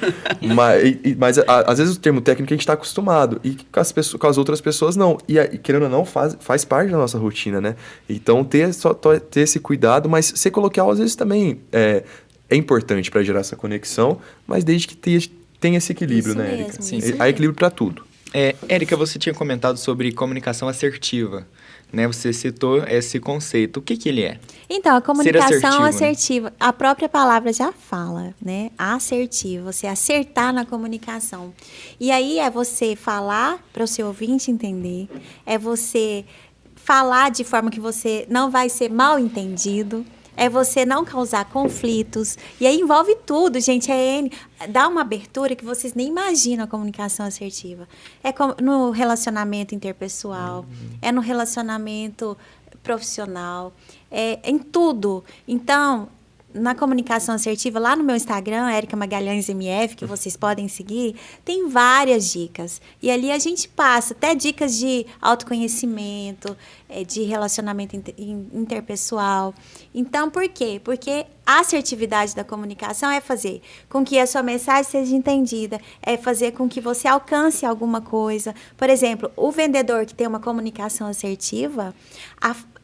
Mas às vezes o termo técnico a gente está acostumado e com as outras pessoas não. E querendo ou não, faz parte da nossa rotina, né? Então ter esse cuidado, mas ser coloquial às vezes também é importante para gerar essa conexão, mas desde que tenha esse equilíbrio, Isso né, mesmo, Érica? isso Há equilíbrio para tudo. Érica, você tinha comentado sobre comunicação assertiva, né? Você citou esse conceito. O que ele é? Então, a comunicação assertivo, né? assertiva, a própria palavra já fala, né? Assertivo, você acertar na comunicação. E aí é você falar para o seu ouvinte entender, é você falar de forma que você não vai ser mal entendido, é você não causar conflitos. E aí envolve tudo, gente. Dá uma abertura que vocês nem imaginam a comunicação assertiva. É no relacionamento interpessoal, é no relacionamento profissional, é em tudo. Então, na comunicação assertiva, lá no meu Instagram, Érica Magalhães MF, que vocês podem seguir, tem várias dicas. E ali a gente passa até dicas de autoconhecimento, de relacionamento interpessoal. Então, por quê? Porque a assertividade da comunicação é fazer com que a sua mensagem seja entendida, é fazer com que você alcance alguma coisa. Por exemplo, o vendedor que tem uma comunicação assertiva,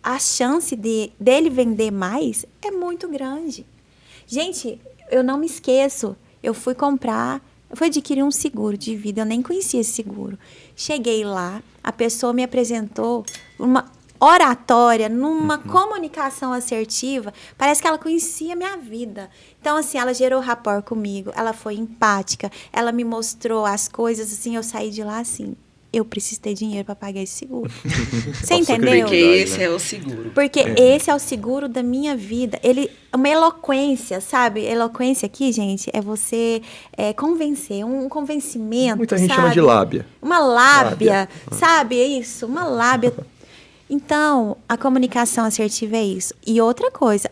a chance dele vender mais é muito grande. Gente, eu não me esqueço. Eu fui adquirir um seguro de vida. Eu nem conhecia esse seguro. Cheguei lá, a pessoa me apresentou uma oratória, numa comunicação assertiva. Parece que ela conhecia a minha vida. Então, assim, ela gerou rapport comigo. Ela foi empática. Ela me mostrou as coisas, assim, eu saí de lá, assim... Eu preciso ter dinheiro para pagar esse seguro. Você entendeu? Porque esse é o seguro. Porque esse é o seguro da minha vida. Uma eloquência, sabe? Eloquência aqui, gente, é você convencer, um convencimento. Muita gente sabe? chama de lábia. Uma lábia, sabe? É isso, uma lábia. Então, a comunicação assertiva é isso. E outra coisa,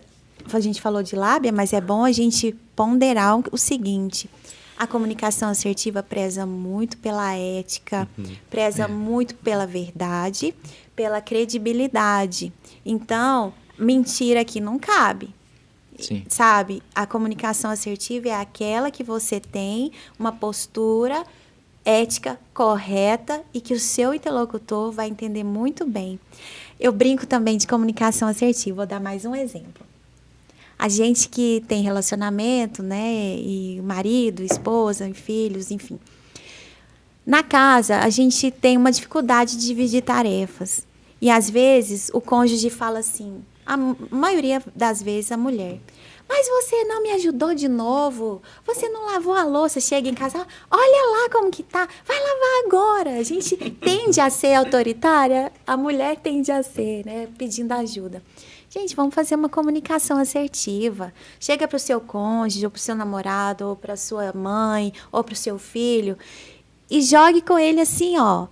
a gente falou de lábia, mas é bom a gente ponderar o seguinte. A comunicação assertiva preza muito pela ética, preza muito pela verdade, pela credibilidade. Então, mentira aqui não cabe. Sim. Sabe? A comunicação assertiva é aquela que você tem uma postura ética correta e que o seu interlocutor vai entender muito bem. Eu brinco também de comunicação assertiva. Vou dar mais um exemplo. A gente que tem relacionamento, né, e marido, esposa, filhos, enfim. Na casa, a gente tem uma dificuldade de dividir tarefas. E, às vezes, o cônjuge fala assim, a maioria das vezes a mulher, mas você não me ajudou de novo, você não lavou a louça, chega em casa, olha lá como que tá, vai lavar agora. A gente tende a ser autoritária, a mulher tende a ser, né, pedindo ajuda. Gente, vamos fazer uma comunicação assertiva. Chega para o seu cônjuge, ou para o seu namorado, ou para a sua mãe, ou para o seu filho, e jogue com ele assim, ó,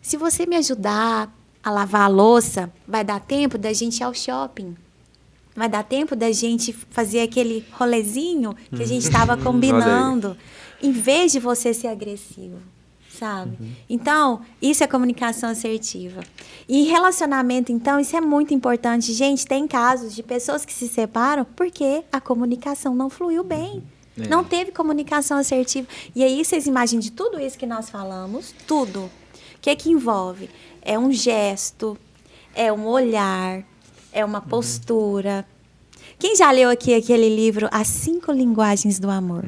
se você me ajudar a lavar a louça, vai dar tempo da gente ir ao shopping. Vai dar tempo da gente fazer aquele rolezinho que a gente estava combinando, em vez de você ser agressivo. Sabe? Então, isso é comunicação assertiva. E em relacionamento, então, isso é muito importante. Gente, tem casos de pessoas que se separam porque a comunicação não fluiu bem. Não teve comunicação assertiva. E aí, vocês imaginem de tudo isso que nós falamos, tudo. O que envolve? É um gesto, é um olhar, é uma postura. Quem já leu aqui aquele livro, As 5 Linguagens do Amor?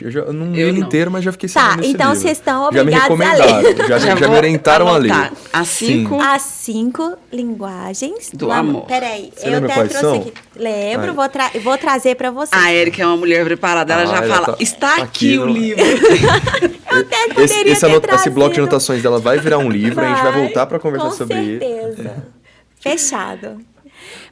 Eu não li ele inteiro, mas já fiquei sabendo desse então livro. Vocês estão Já me obrigados a recomendaram, ler. já me orientaram a ler. As 5... As 5 linguagens do amor. Peraí, Você eu lembra até quais trouxe são? aqui. Lembro, vou trazer para vocês. A Érica é uma mulher preparada, ela já fala, está aqui o livro. Eu até poderia ter trazido. Esse bloco de anotações dela vai virar um livro, a gente vai voltar para conversar sobre ele. Com certeza. Fechado.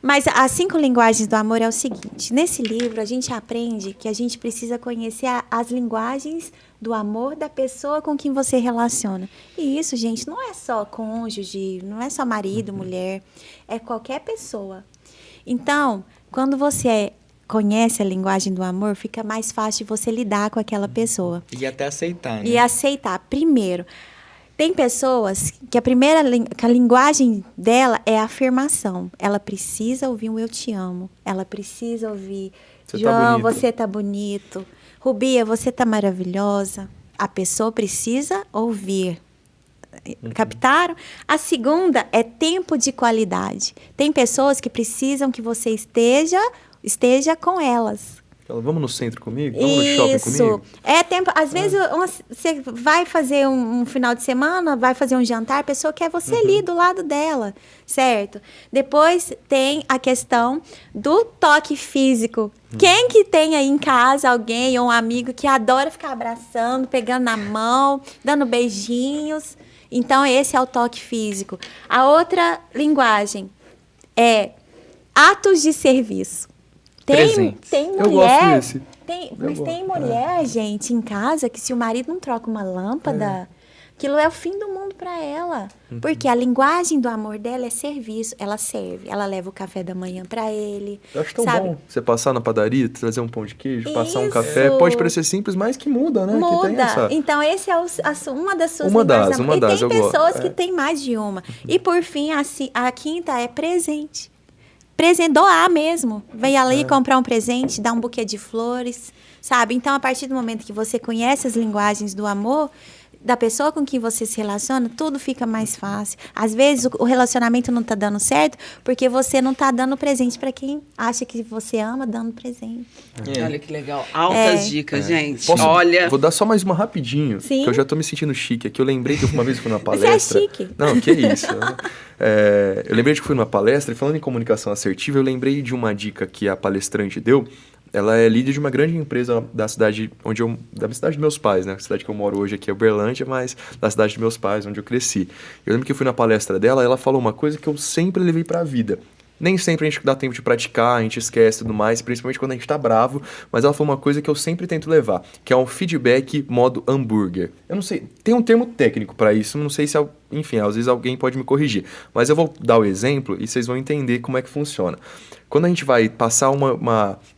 Mas as 5 linguagens do amor é o seguinte, nesse livro a gente aprende que a gente precisa conhecer as linguagens do amor da pessoa com quem você relaciona. E isso, gente, não é só cônjuge, não é só marido, mulher, é qualquer pessoa. Então, quando você conhece a linguagem do amor, fica mais fácil de você lidar com aquela pessoa. E até aceitar, né? E aceitar. Primeiro, tem pessoas que a linguagem dela é a afirmação. Ela precisa ouvir um eu te amo. Ela precisa ouvir, João, você tá bonito. Rubia, você tá maravilhosa. A pessoa precisa ouvir. Captaram? A segunda é tempo de qualidade. Tem pessoas que precisam que você esteja com elas. Vamos no centro comigo? Vamos no shopping comigo? É tempo. Às vezes você vai fazer um final de semana, vai fazer um jantar, a pessoa quer você ali do lado dela, certo? Depois tem a questão do toque físico. Quem que tem aí em casa alguém ou um amigo que adora ficar abraçando, pegando na mão, dando beijinhos? Então, esse é o toque físico. A outra linguagem é atos de serviço. Tem mulher, eu gosto desse. Tem mulher, gente, em casa que se o marido não troca uma lâmpada, aquilo é o fim do mundo para ela. Porque a linguagem do amor dela é serviço. Ela serve, ela leva o café da manhã para ele. Eu acho tão bom você passar na padaria, trazer um pão de queijo, passar um café. Pode parecer simples, mas que muda, né? Muda. Que tem essa... Então, esse é uma das suas linguagens do amor. E tem pessoas que têm mais de uma. E, por fim, a quinta é presente. Doar mesmo. Vem ali comprar um presente, dar um buquê de flores, sabe? Então, a partir do momento que você conhece as linguagens do amor, da pessoa com quem você se relaciona, tudo fica mais fácil. Às vezes, o relacionamento não tá dando certo porque você não tá dando presente para quem acha que você ama, dando presente. Olha que legal. Altas dicas, gente. Vou dar só mais uma rapidinho, Sim. que eu já tô me sentindo chique aqui. Eu lembrei que uma vez eu fui numa palestra... Você é chique. Não, que isso. Eu lembrei de que fui numa palestra e falando em comunicação assertiva, eu lembrei de uma dica que a palestrante deu. Ela é líder de uma grande empresa da cidade da cidade dos meus pais, né? A cidade que eu moro hoje aqui é Uberlândia, mas da cidade dos meus pais, onde eu cresci. Eu lembro que eu fui na palestra dela e ela falou uma coisa que eu sempre levei pra vida. Nem sempre a gente dá tempo de praticar, a gente esquece e tudo mais, principalmente quando a gente tá bravo, mas ela falou uma coisa que eu sempre tento levar, que é um feedback modo hambúrguer. Eu não sei, tem um termo técnico pra isso, não sei se, enfim, às vezes alguém pode me corrigir, mas eu vou dar o exemplo e vocês vão entender como é que funciona. Quando a gente vai passar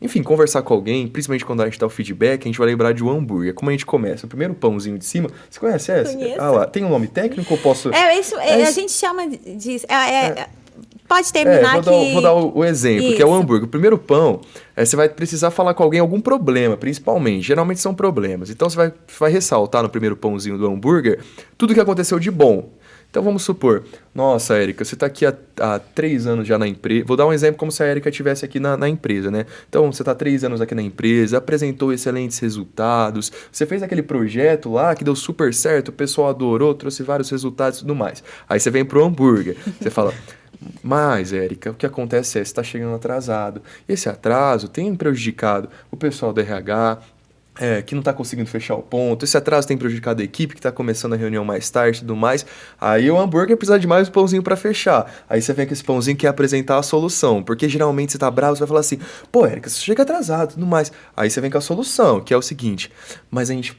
enfim, conversar com alguém, principalmente quando a gente dá o feedback, a gente vai lembrar de um hambúrguer. Como a gente começa? O primeiro pãozinho de cima, você conhece essa? Conheço. Ah lá, tem um nome técnico ou posso... A gente chama disso... Pode terminar aqui. Vou dar o exemplo, Isso. que é o hambúrguer. O primeiro pão, você vai precisar falar com alguém algum problema, principalmente. Geralmente são problemas. Então, você vai ressaltar no primeiro pãozinho do hambúrguer tudo que aconteceu de bom. Então, vamos supor, nossa, Érica, você está aqui há 3 anos já na empresa. Vou dar um exemplo como se a Érica estivesse aqui na empresa, né? Então, você está 3 anos aqui na empresa, apresentou excelentes resultados, você fez aquele projeto lá que deu super certo, o pessoal adorou, trouxe vários resultados e tudo mais. Aí você vem pro hambúrguer, você fala... Mas, Érica, o que acontece é que você está chegando atrasado. Esse atraso tem prejudicado o pessoal do RH, que não está conseguindo fechar o ponto. Esse atraso tem prejudicado a equipe que está começando a reunião mais tarde e tudo mais. Aí o hambúrguer precisa de mais um pãozinho para fechar. Aí você vem com esse pãozinho que quer apresentar a solução. Porque geralmente você tá bravo, você vai falar assim, pô, Érica, você chega atrasado e tudo mais. Aí você vem com a solução, que é o seguinte, mas a gente,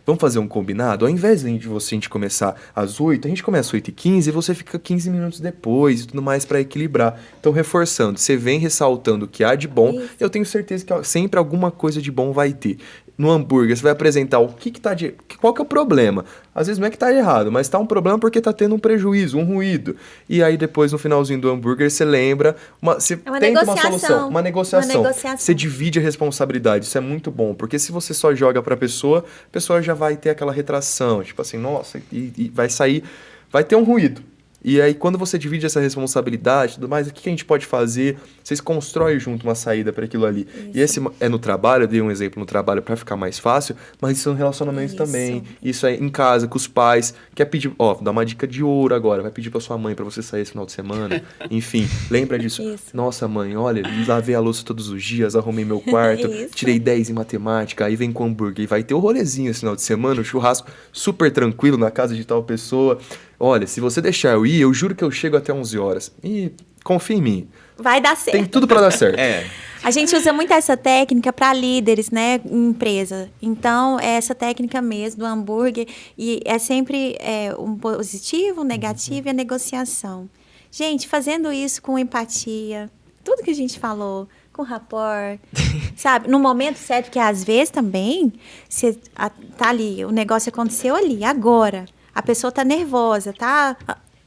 vamos fazer um combinado? Ao invés de a gente começar às 8, a gente começa às 8h15 e você fica 15 minutos depois e tudo mais para equilibrar. Então, reforçando, você vem ressaltando o que há de bom, eu tenho certeza que sempre alguma coisa de bom vai ter. no hambúrguer, você vai apresentar qual que é o problema. Às vezes não é que tá errado, mas tá um problema porque tá tendo um prejuízo, um ruído. E aí depois, no finalzinho do hambúrguer, você lembra, você tenta uma solução, uma negociação. Você divide a responsabilidade, isso é muito bom, porque se você só joga pra pessoa, a pessoa já vai ter aquela retração, tipo assim, nossa, e vai sair, vai ter um ruído. E aí, quando você divide essa responsabilidade e tudo mais, o que a gente pode fazer? Vocês constroem junto uma saída para aquilo ali. Isso. E esse é no trabalho, eu dei um exemplo no trabalho para ficar mais fácil, mas isso é no relacionamento também. Isso é em casa, com os pais. Quer pedir, dá uma dica de ouro agora, vai pedir para sua mãe para você sair esse final de semana. Enfim, lembra disso. Isso. Nossa, mãe, olha, lavei a louça todos os dias, arrumei meu quarto, tirei 10 em matemática, aí vem com hambúrguer. E vai ter o rolezinho esse final de semana, um churrasco super tranquilo na casa de tal pessoa. Olha, se você deixar eu ir, eu juro que eu chego até 11 horas. E confia em mim. Vai dar certo. Tem tudo para dar certo. A gente usa muito essa técnica para líderes, né, em empresa. Então, é essa técnica mesmo do hambúrguer. E é sempre um positivo, um negativo e a negociação. Gente, fazendo isso com empatia, tudo que a gente falou, com rapport, sabe? No momento certo, porque às vezes também, você tá ali, o negócio aconteceu ali, agora. A pessoa tá nervosa, tá,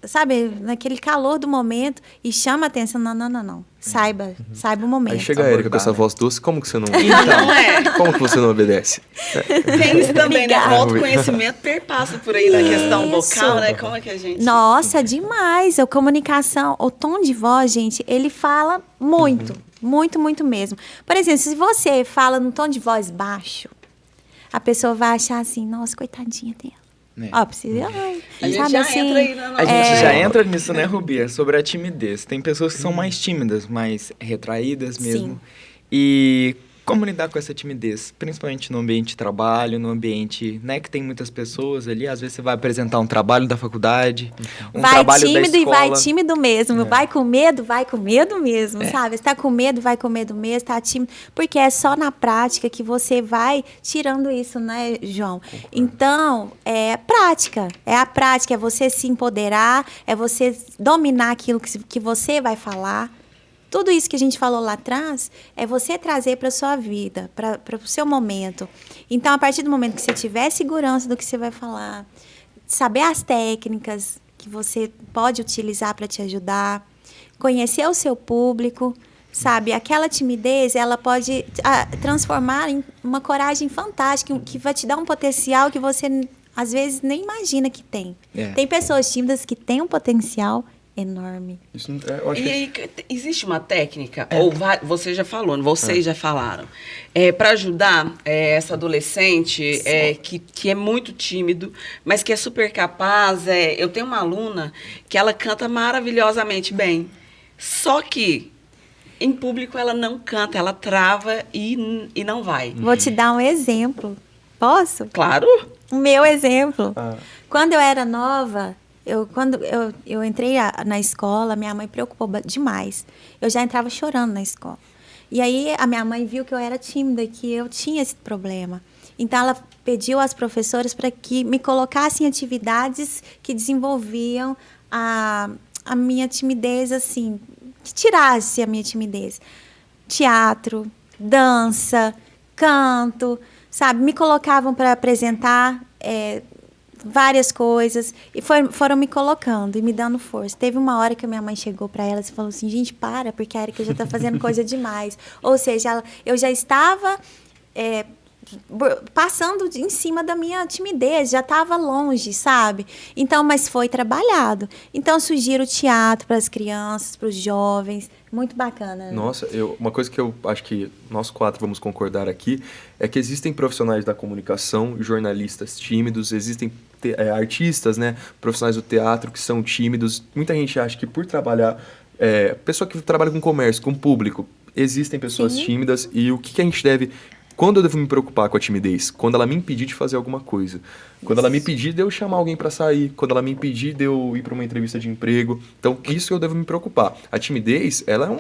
sabe, naquele calor do momento e chama a atenção. Não. Saiba o momento. Aí chega a Érica com essa voz doce, como que você não... Então, como que você não obedece? Tem isso também, né? O autoconhecimento perpassa por aí na questão vocal, né? Como é que a gente... Nossa, demais. A comunicação, o tom de voz, gente, ele fala muito, muito mesmo. Por exemplo, se você fala num tom de voz baixo, a pessoa vai achar assim, nossa, coitadinha dela. Precisa. A gente já entra aí na nossa... A gente já entra nisso, né, Rubi? É sobre a timidez. Tem pessoas que são mais tímidas, mais retraídas mesmo. Sim. E como lidar com essa timidez? Principalmente no ambiente de trabalho, no ambiente, né, que tem muitas pessoas ali. Às vezes você vai apresentar um trabalho da faculdade, trabalho da escola. Vai tímido e vai tímido mesmo. Vai com medo mesmo, sabe? Você tá com medo, vai com medo mesmo, tá tímido. Porque é só na prática que você vai tirando isso, né, João? Concordo. Então, é prática. É a prática, é você se empoderar, é você dominar aquilo que você vai falar. Tudo isso que a gente falou lá atrás é você trazer para a sua vida, para o seu momento. Então, a partir do momento que você tiver segurança do que você vai falar, saber as técnicas que você pode utilizar para te ajudar, conhecer o seu público, sabe? Aquela timidez, ela pode transformar em uma coragem fantástica, que vai te dar um potencial que você, às vezes, nem imagina que tem. Tem pessoas tímidas que têm um potencial enorme. Isso, e aí, existe uma técnica, ou vocês já falaram, para ajudar essa adolescente que é muito tímido, mas que é super capaz. Eu tenho uma aluna que ela canta maravilhosamente bem, só que em público ela não canta, ela trava e não vai. Vou te dar um exemplo. Posso? Claro. O meu exemplo. Quando eu era nova... Quando eu entrei na escola, minha mãe preocupou demais. Eu já entrava chorando na escola. E aí, a minha mãe viu que eu era tímida, que eu tinha esse problema. Então, ela pediu às professoras para que me colocassem atividades que desenvolviam a minha timidez, assim, que tirasse a minha timidez. Teatro, dança, canto, sabe? Me colocavam para apresentar... várias coisas, e foram me colocando e me dando força. Teve uma hora que a minha mãe chegou para elas e falou assim, gente, porque a Érica já está fazendo coisa demais. Ou seja, eu já estava passando em cima da minha timidez, já estava longe, sabe? Então, mas foi trabalhado. Então, sugiro o teatro para as crianças, para os jovens, muito bacana. Né? Nossa, uma coisa que eu acho que nós 4 vamos concordar aqui é que existem profissionais da comunicação, jornalistas tímidos, existem artistas, né, profissionais do teatro que são tímidos. Muita gente acha que por trabalhar, pessoa que trabalha com comércio, com público, existem pessoas tímidas e o que a gente deve... Quando eu devo me preocupar com a timidez? Quando ela me impedir de fazer alguma coisa. Quando ela me impedir de eu chamar alguém para sair. Quando ela me impedir de eu ir para uma entrevista de emprego. Então, isso eu devo me preocupar. A timidez, ela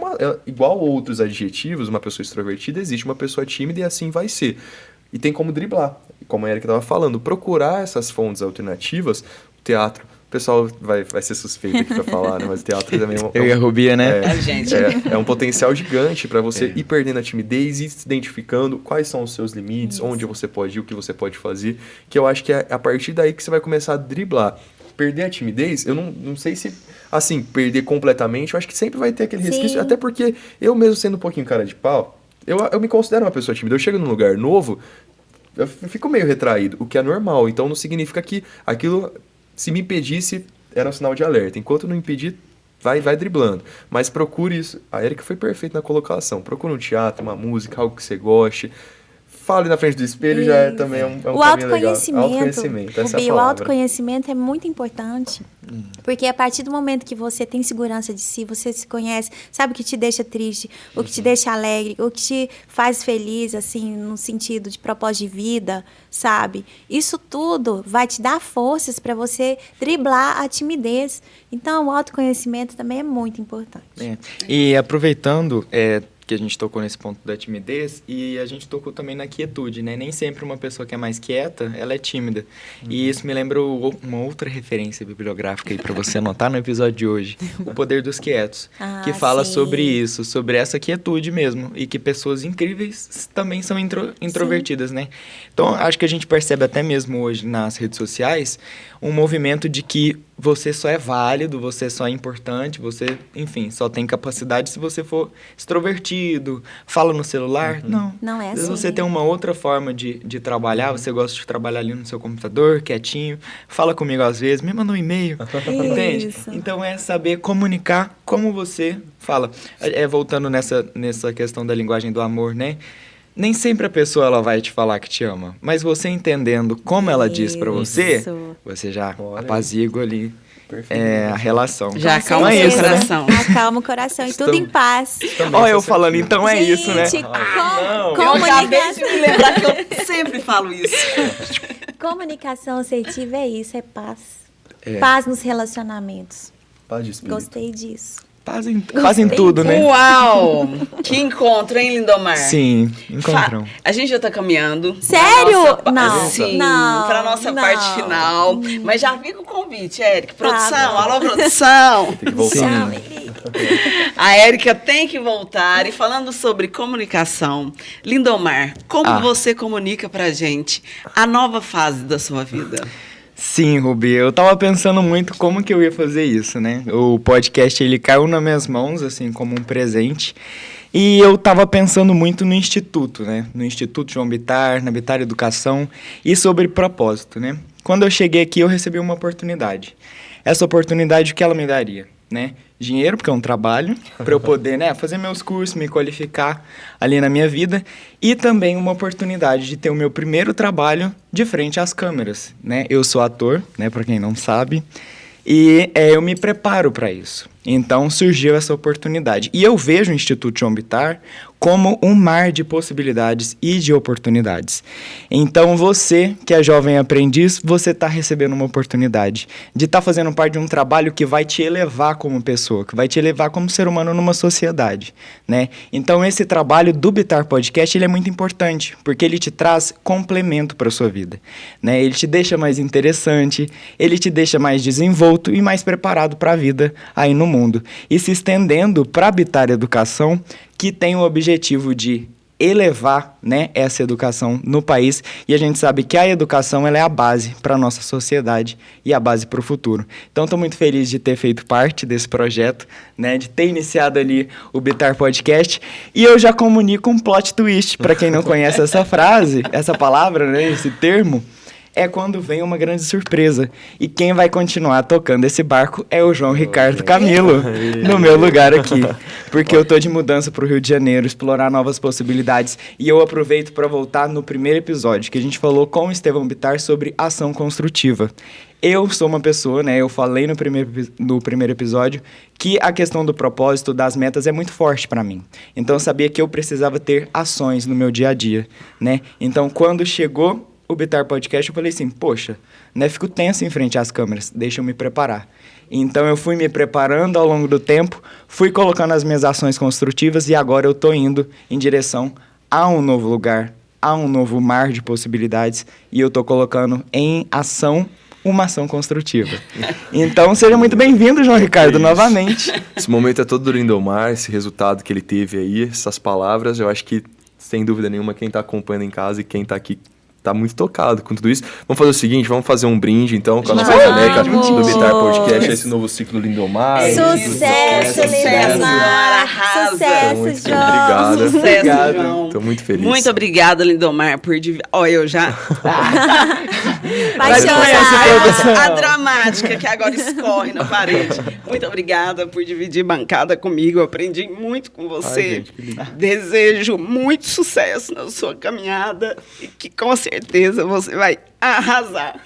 igual a outros adjetivos, uma pessoa extrovertida, existe uma pessoa tímida e assim vai ser. E tem como driblar. Como a Érica estava falando, procurar essas fontes alternativas, o teatro, pessoal vai ser suspeito aqui pra falar, né? Mas teatro também é Eu e a Rubia, né? Gente. É um potencial gigante para você ir perdendo a timidez e se identificando quais são os seus limites, onde você pode ir, o que você pode fazer, que eu acho que é a partir daí que você vai começar a driblar. Perder a timidez, eu não sei se, assim, perder completamente, eu acho que sempre vai ter aquele resquício, até porque eu mesmo sendo um pouquinho cara de pau, eu me considero uma pessoa tímida. Eu chego num lugar novo, eu fico meio retraído, o que é normal, então não significa que aquilo, se me impedisse, era um sinal de alerta. Enquanto não impedir, vai driblando. Mas procure isso. A Érica foi perfeita na colocação. Procure um teatro, uma música, algo que você goste. Fale na frente do espelho, já é também um o caminho legal. Autoconhecimento, Essa é a o palavra. autoconhecimento é muito importante. Porque a partir do momento que você tem segurança de si, você se conhece, sabe o que te deixa triste, o que te deixa alegre, o que te faz feliz, assim, no sentido de propósito de vida, sabe? Isso tudo vai te dar forças para você driblar a timidez. Então, o autoconhecimento também é muito importante. E aproveitando que a gente tocou nesse ponto da timidez, e a gente tocou também na quietude, né? Nem sempre uma pessoa que é mais quieta, ela é tímida. E isso me lembra uma outra referência bibliográfica aí para você anotar no episódio de hoje, O Poder dos Quietos, que fala sobre isso, sobre essa quietude mesmo, e que pessoas incríveis também são introvertidas, né? Então, acho que a gente percebe até mesmo hoje nas redes sociais um movimento de que você só é válido, você só é importante, você, enfim, só tem capacidade se você for extrovertido, fala no celular. Não é assim. Se você tem uma outra forma de trabalhar, você gosta de trabalhar ali no seu computador, quietinho, fala comigo às vezes, me manda um e-mail, entende? Isso. Então é saber comunicar como você fala. Voltando nessa questão da linguagem do amor, né? Nem sempre a pessoa ela vai te falar que te ama, mas você entendendo como ela diz pra você, você já apazigua ali a relação. Já acalma o coração. Acalma o coração e tudo em paz. Olha eu falando, então é isso, né? Eu acabei de me lembrar que eu sempre falo isso. Comunicação assertiva é isso, é paz. Paz nos relacionamentos. Paz de espírito. Gostei disso. Fazem tudo, né? Uau! Que encontro, hein, Lindomar? Sim, encontrão. A gente já tá caminhando. Sério? Sim, Não. pra nossa parte final. Mas já fica o convite, Érica. Produção, bom. alô, produção. Tem que voltar. A Érica tem que voltar. E falando sobre comunicação, Lindomar, como você comunica pra gente a nova fase da sua vida? Sim, Rubi, eu tava pensando muito como que eu ia fazer isso, né? O podcast, ele caiu nas minhas mãos, assim, como um presente. E eu tava pensando muito no Instituto, né? No Instituto João Bittar, na Bittar Educação e sobre propósito, né? Quando eu cheguei aqui, eu recebi uma oportunidade. Essa oportunidade, o que ela me daria, né? Dinheiro, porque é um trabalho, para eu poder, né, fazer meus cursos, me qualificar ali na minha vida, e também uma oportunidade de ter o meu primeiro trabalho de frente às câmeras, né? Eu sou ator, né, para quem não sabe, e eu me preparo para isso. Então surgiu essa oportunidade. E eu vejo o Instituto João Bittar como um mar de possibilidades e de oportunidades. Então você, que é jovem aprendiz, você está recebendo uma oportunidade de estar fazendo parte de um trabalho que vai te elevar como pessoa, que vai te elevar como ser humano numa sociedade, né? Então esse trabalho do Bittar Podcast, ele é muito importante, porque ele te traz complemento para a sua vida, né? Ele te deixa mais interessante, ele te deixa mais desenvolto e mais preparado para a vida aí no mundo. E se estendendo para a Bittar Educação, que tem o objetivo de elevar, né, essa educação no país. E a gente sabe que a educação ela é a base para a nossa sociedade e a base para o futuro. Então, estou muito feliz de ter feito parte desse projeto, né, de ter iniciado ali o Bittar Podcast. E eu já comunico um plot twist, para quem não conhece essa frase, essa palavra, né, esse termo, é quando vem uma grande surpresa. E quem vai continuar tocando esse barco é o João Ricardo Camilo, no meu lugar aqui. Porque eu tô de mudança pro Rio de Janeiro, explorar novas possibilidades. E eu aproveito para voltar no primeiro episódio, que a gente falou com o Estevão Bittar sobre ação construtiva. Eu sou uma pessoa, né, eu falei no primeiro episódio, que a questão do propósito, das metas, é muito forte para mim. Então eu sabia que eu precisava ter ações no meu dia a dia, né? Então quando chegou o Bittar Podcast, eu falei assim, poxa, né, fico tenso em frente às câmeras, deixa eu me preparar. Então eu fui me preparando ao longo do tempo, fui colocando as minhas ações construtivas e agora eu tô indo em direção a um novo lugar, a um novo mar de possibilidades e eu tô colocando em ação uma ação construtiva. Então, seja muito bem-vindo, João Ricardo, novamente. Esse momento é todo do Lindomar, esse resultado que ele teve aí, essas palavras, eu acho que, sem dúvida nenhuma, quem está acompanhando em casa e quem está aqui tá muito tocado com tudo isso. Vamos fazer o seguinte, vamos fazer um brinde, então, com a nossa caneca do Bitar Podcast, esse novo ciclo Lindomar. Sucesso, Lindomar! Sucesso, João! Obrigado. Sucesso, João. Estou muito feliz. Muito obrigada, Lindomar, por... Olha, eu já... Vai chorar! A dramática que agora escorre na parede. Muito obrigada por dividir bancada comigo. Eu aprendi muito com você. Ai, gente, que lindo. Desejo muito sucesso na sua caminhada e que com certeza você vai arrasar.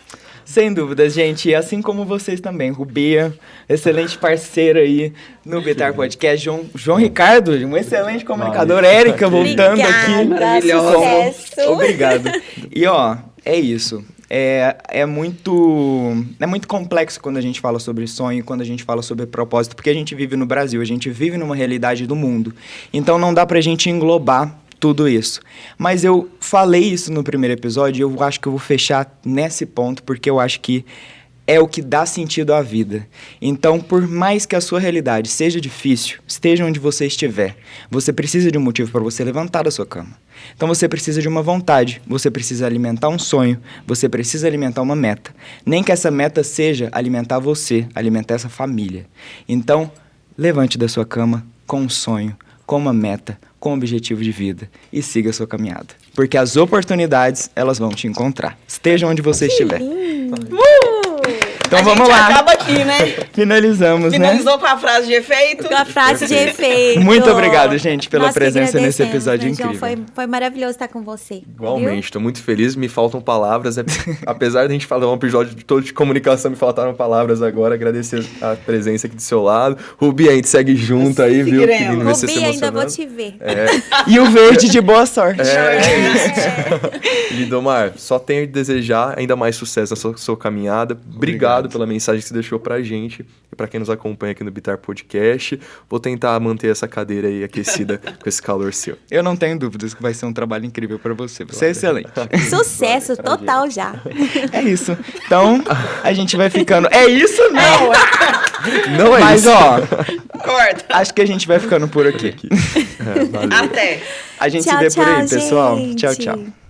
Sem dúvida, gente. E assim como vocês também. Rubia, excelente parceira aí no Bitar Podcast. João Ricardo, um excelente comunicador. Érica, voltando aqui. Maravilhosa, sucesso. Obrigado. E, ó, é isso. É muito complexo quando a gente fala sobre sonho, quando a gente fala sobre propósito, porque a gente vive no Brasil, a gente vive numa realidade do mundo. Então, não dá pra gente englobar tudo isso. Mas eu falei isso no primeiro episódio e eu acho que eu vou fechar nesse ponto, porque eu acho que é o que dá sentido à vida. Então, por mais que a sua realidade seja difícil, esteja onde você estiver, você precisa de um motivo para você levantar da sua cama. Então, você precisa de uma vontade, você precisa alimentar um sonho, você precisa alimentar uma meta. Nem que essa meta seja alimentar você, alimentar essa família. Então, levante da sua cama com um sonho, com uma meta, com um objetivo de vida e siga a sua caminhada. Porque as oportunidades, elas vão te encontrar. Esteja onde você estiver. Então vamos lá. Acaba aqui, né? Finalizamos, Finalizou com a frase de efeito. Com a frase de efeito. Muito obrigado, gente, pela Nós que presença nesse agradecemos, episódio né, João? incrível. Foi maravilhoso estar com você. Igualmente, estou muito feliz, me faltam palavras. Apesar de a gente falar um episódio todo de comunicação, me faltaram palavras agora. Agradecer a presença aqui do seu lado. Rubi, a gente segue junto aí, viu? Que lindo ver você se Rubi, ainda vou emocionando. te ver. E o verde de boa sorte. Lindomar, só tenho a desejar ainda mais sucesso na sua caminhada. Obrigado pela mensagem que você deixou pra gente e pra quem nos acompanha aqui no Bitar Podcast. Vou tentar manter essa cadeira aí aquecida com esse calor seu. Eu não tenho dúvidas que vai ser um trabalho incrível pra você. Você é excelente. Sucesso total já. É isso. Então, a gente vai ficando... É isso, não! Não é Mas, isso. ó, Corta. acho que a gente vai ficando por aqui. Valeu. Até. A gente Tchau, se vê por aí, tchau, pessoal. gente. Tchau, tchau.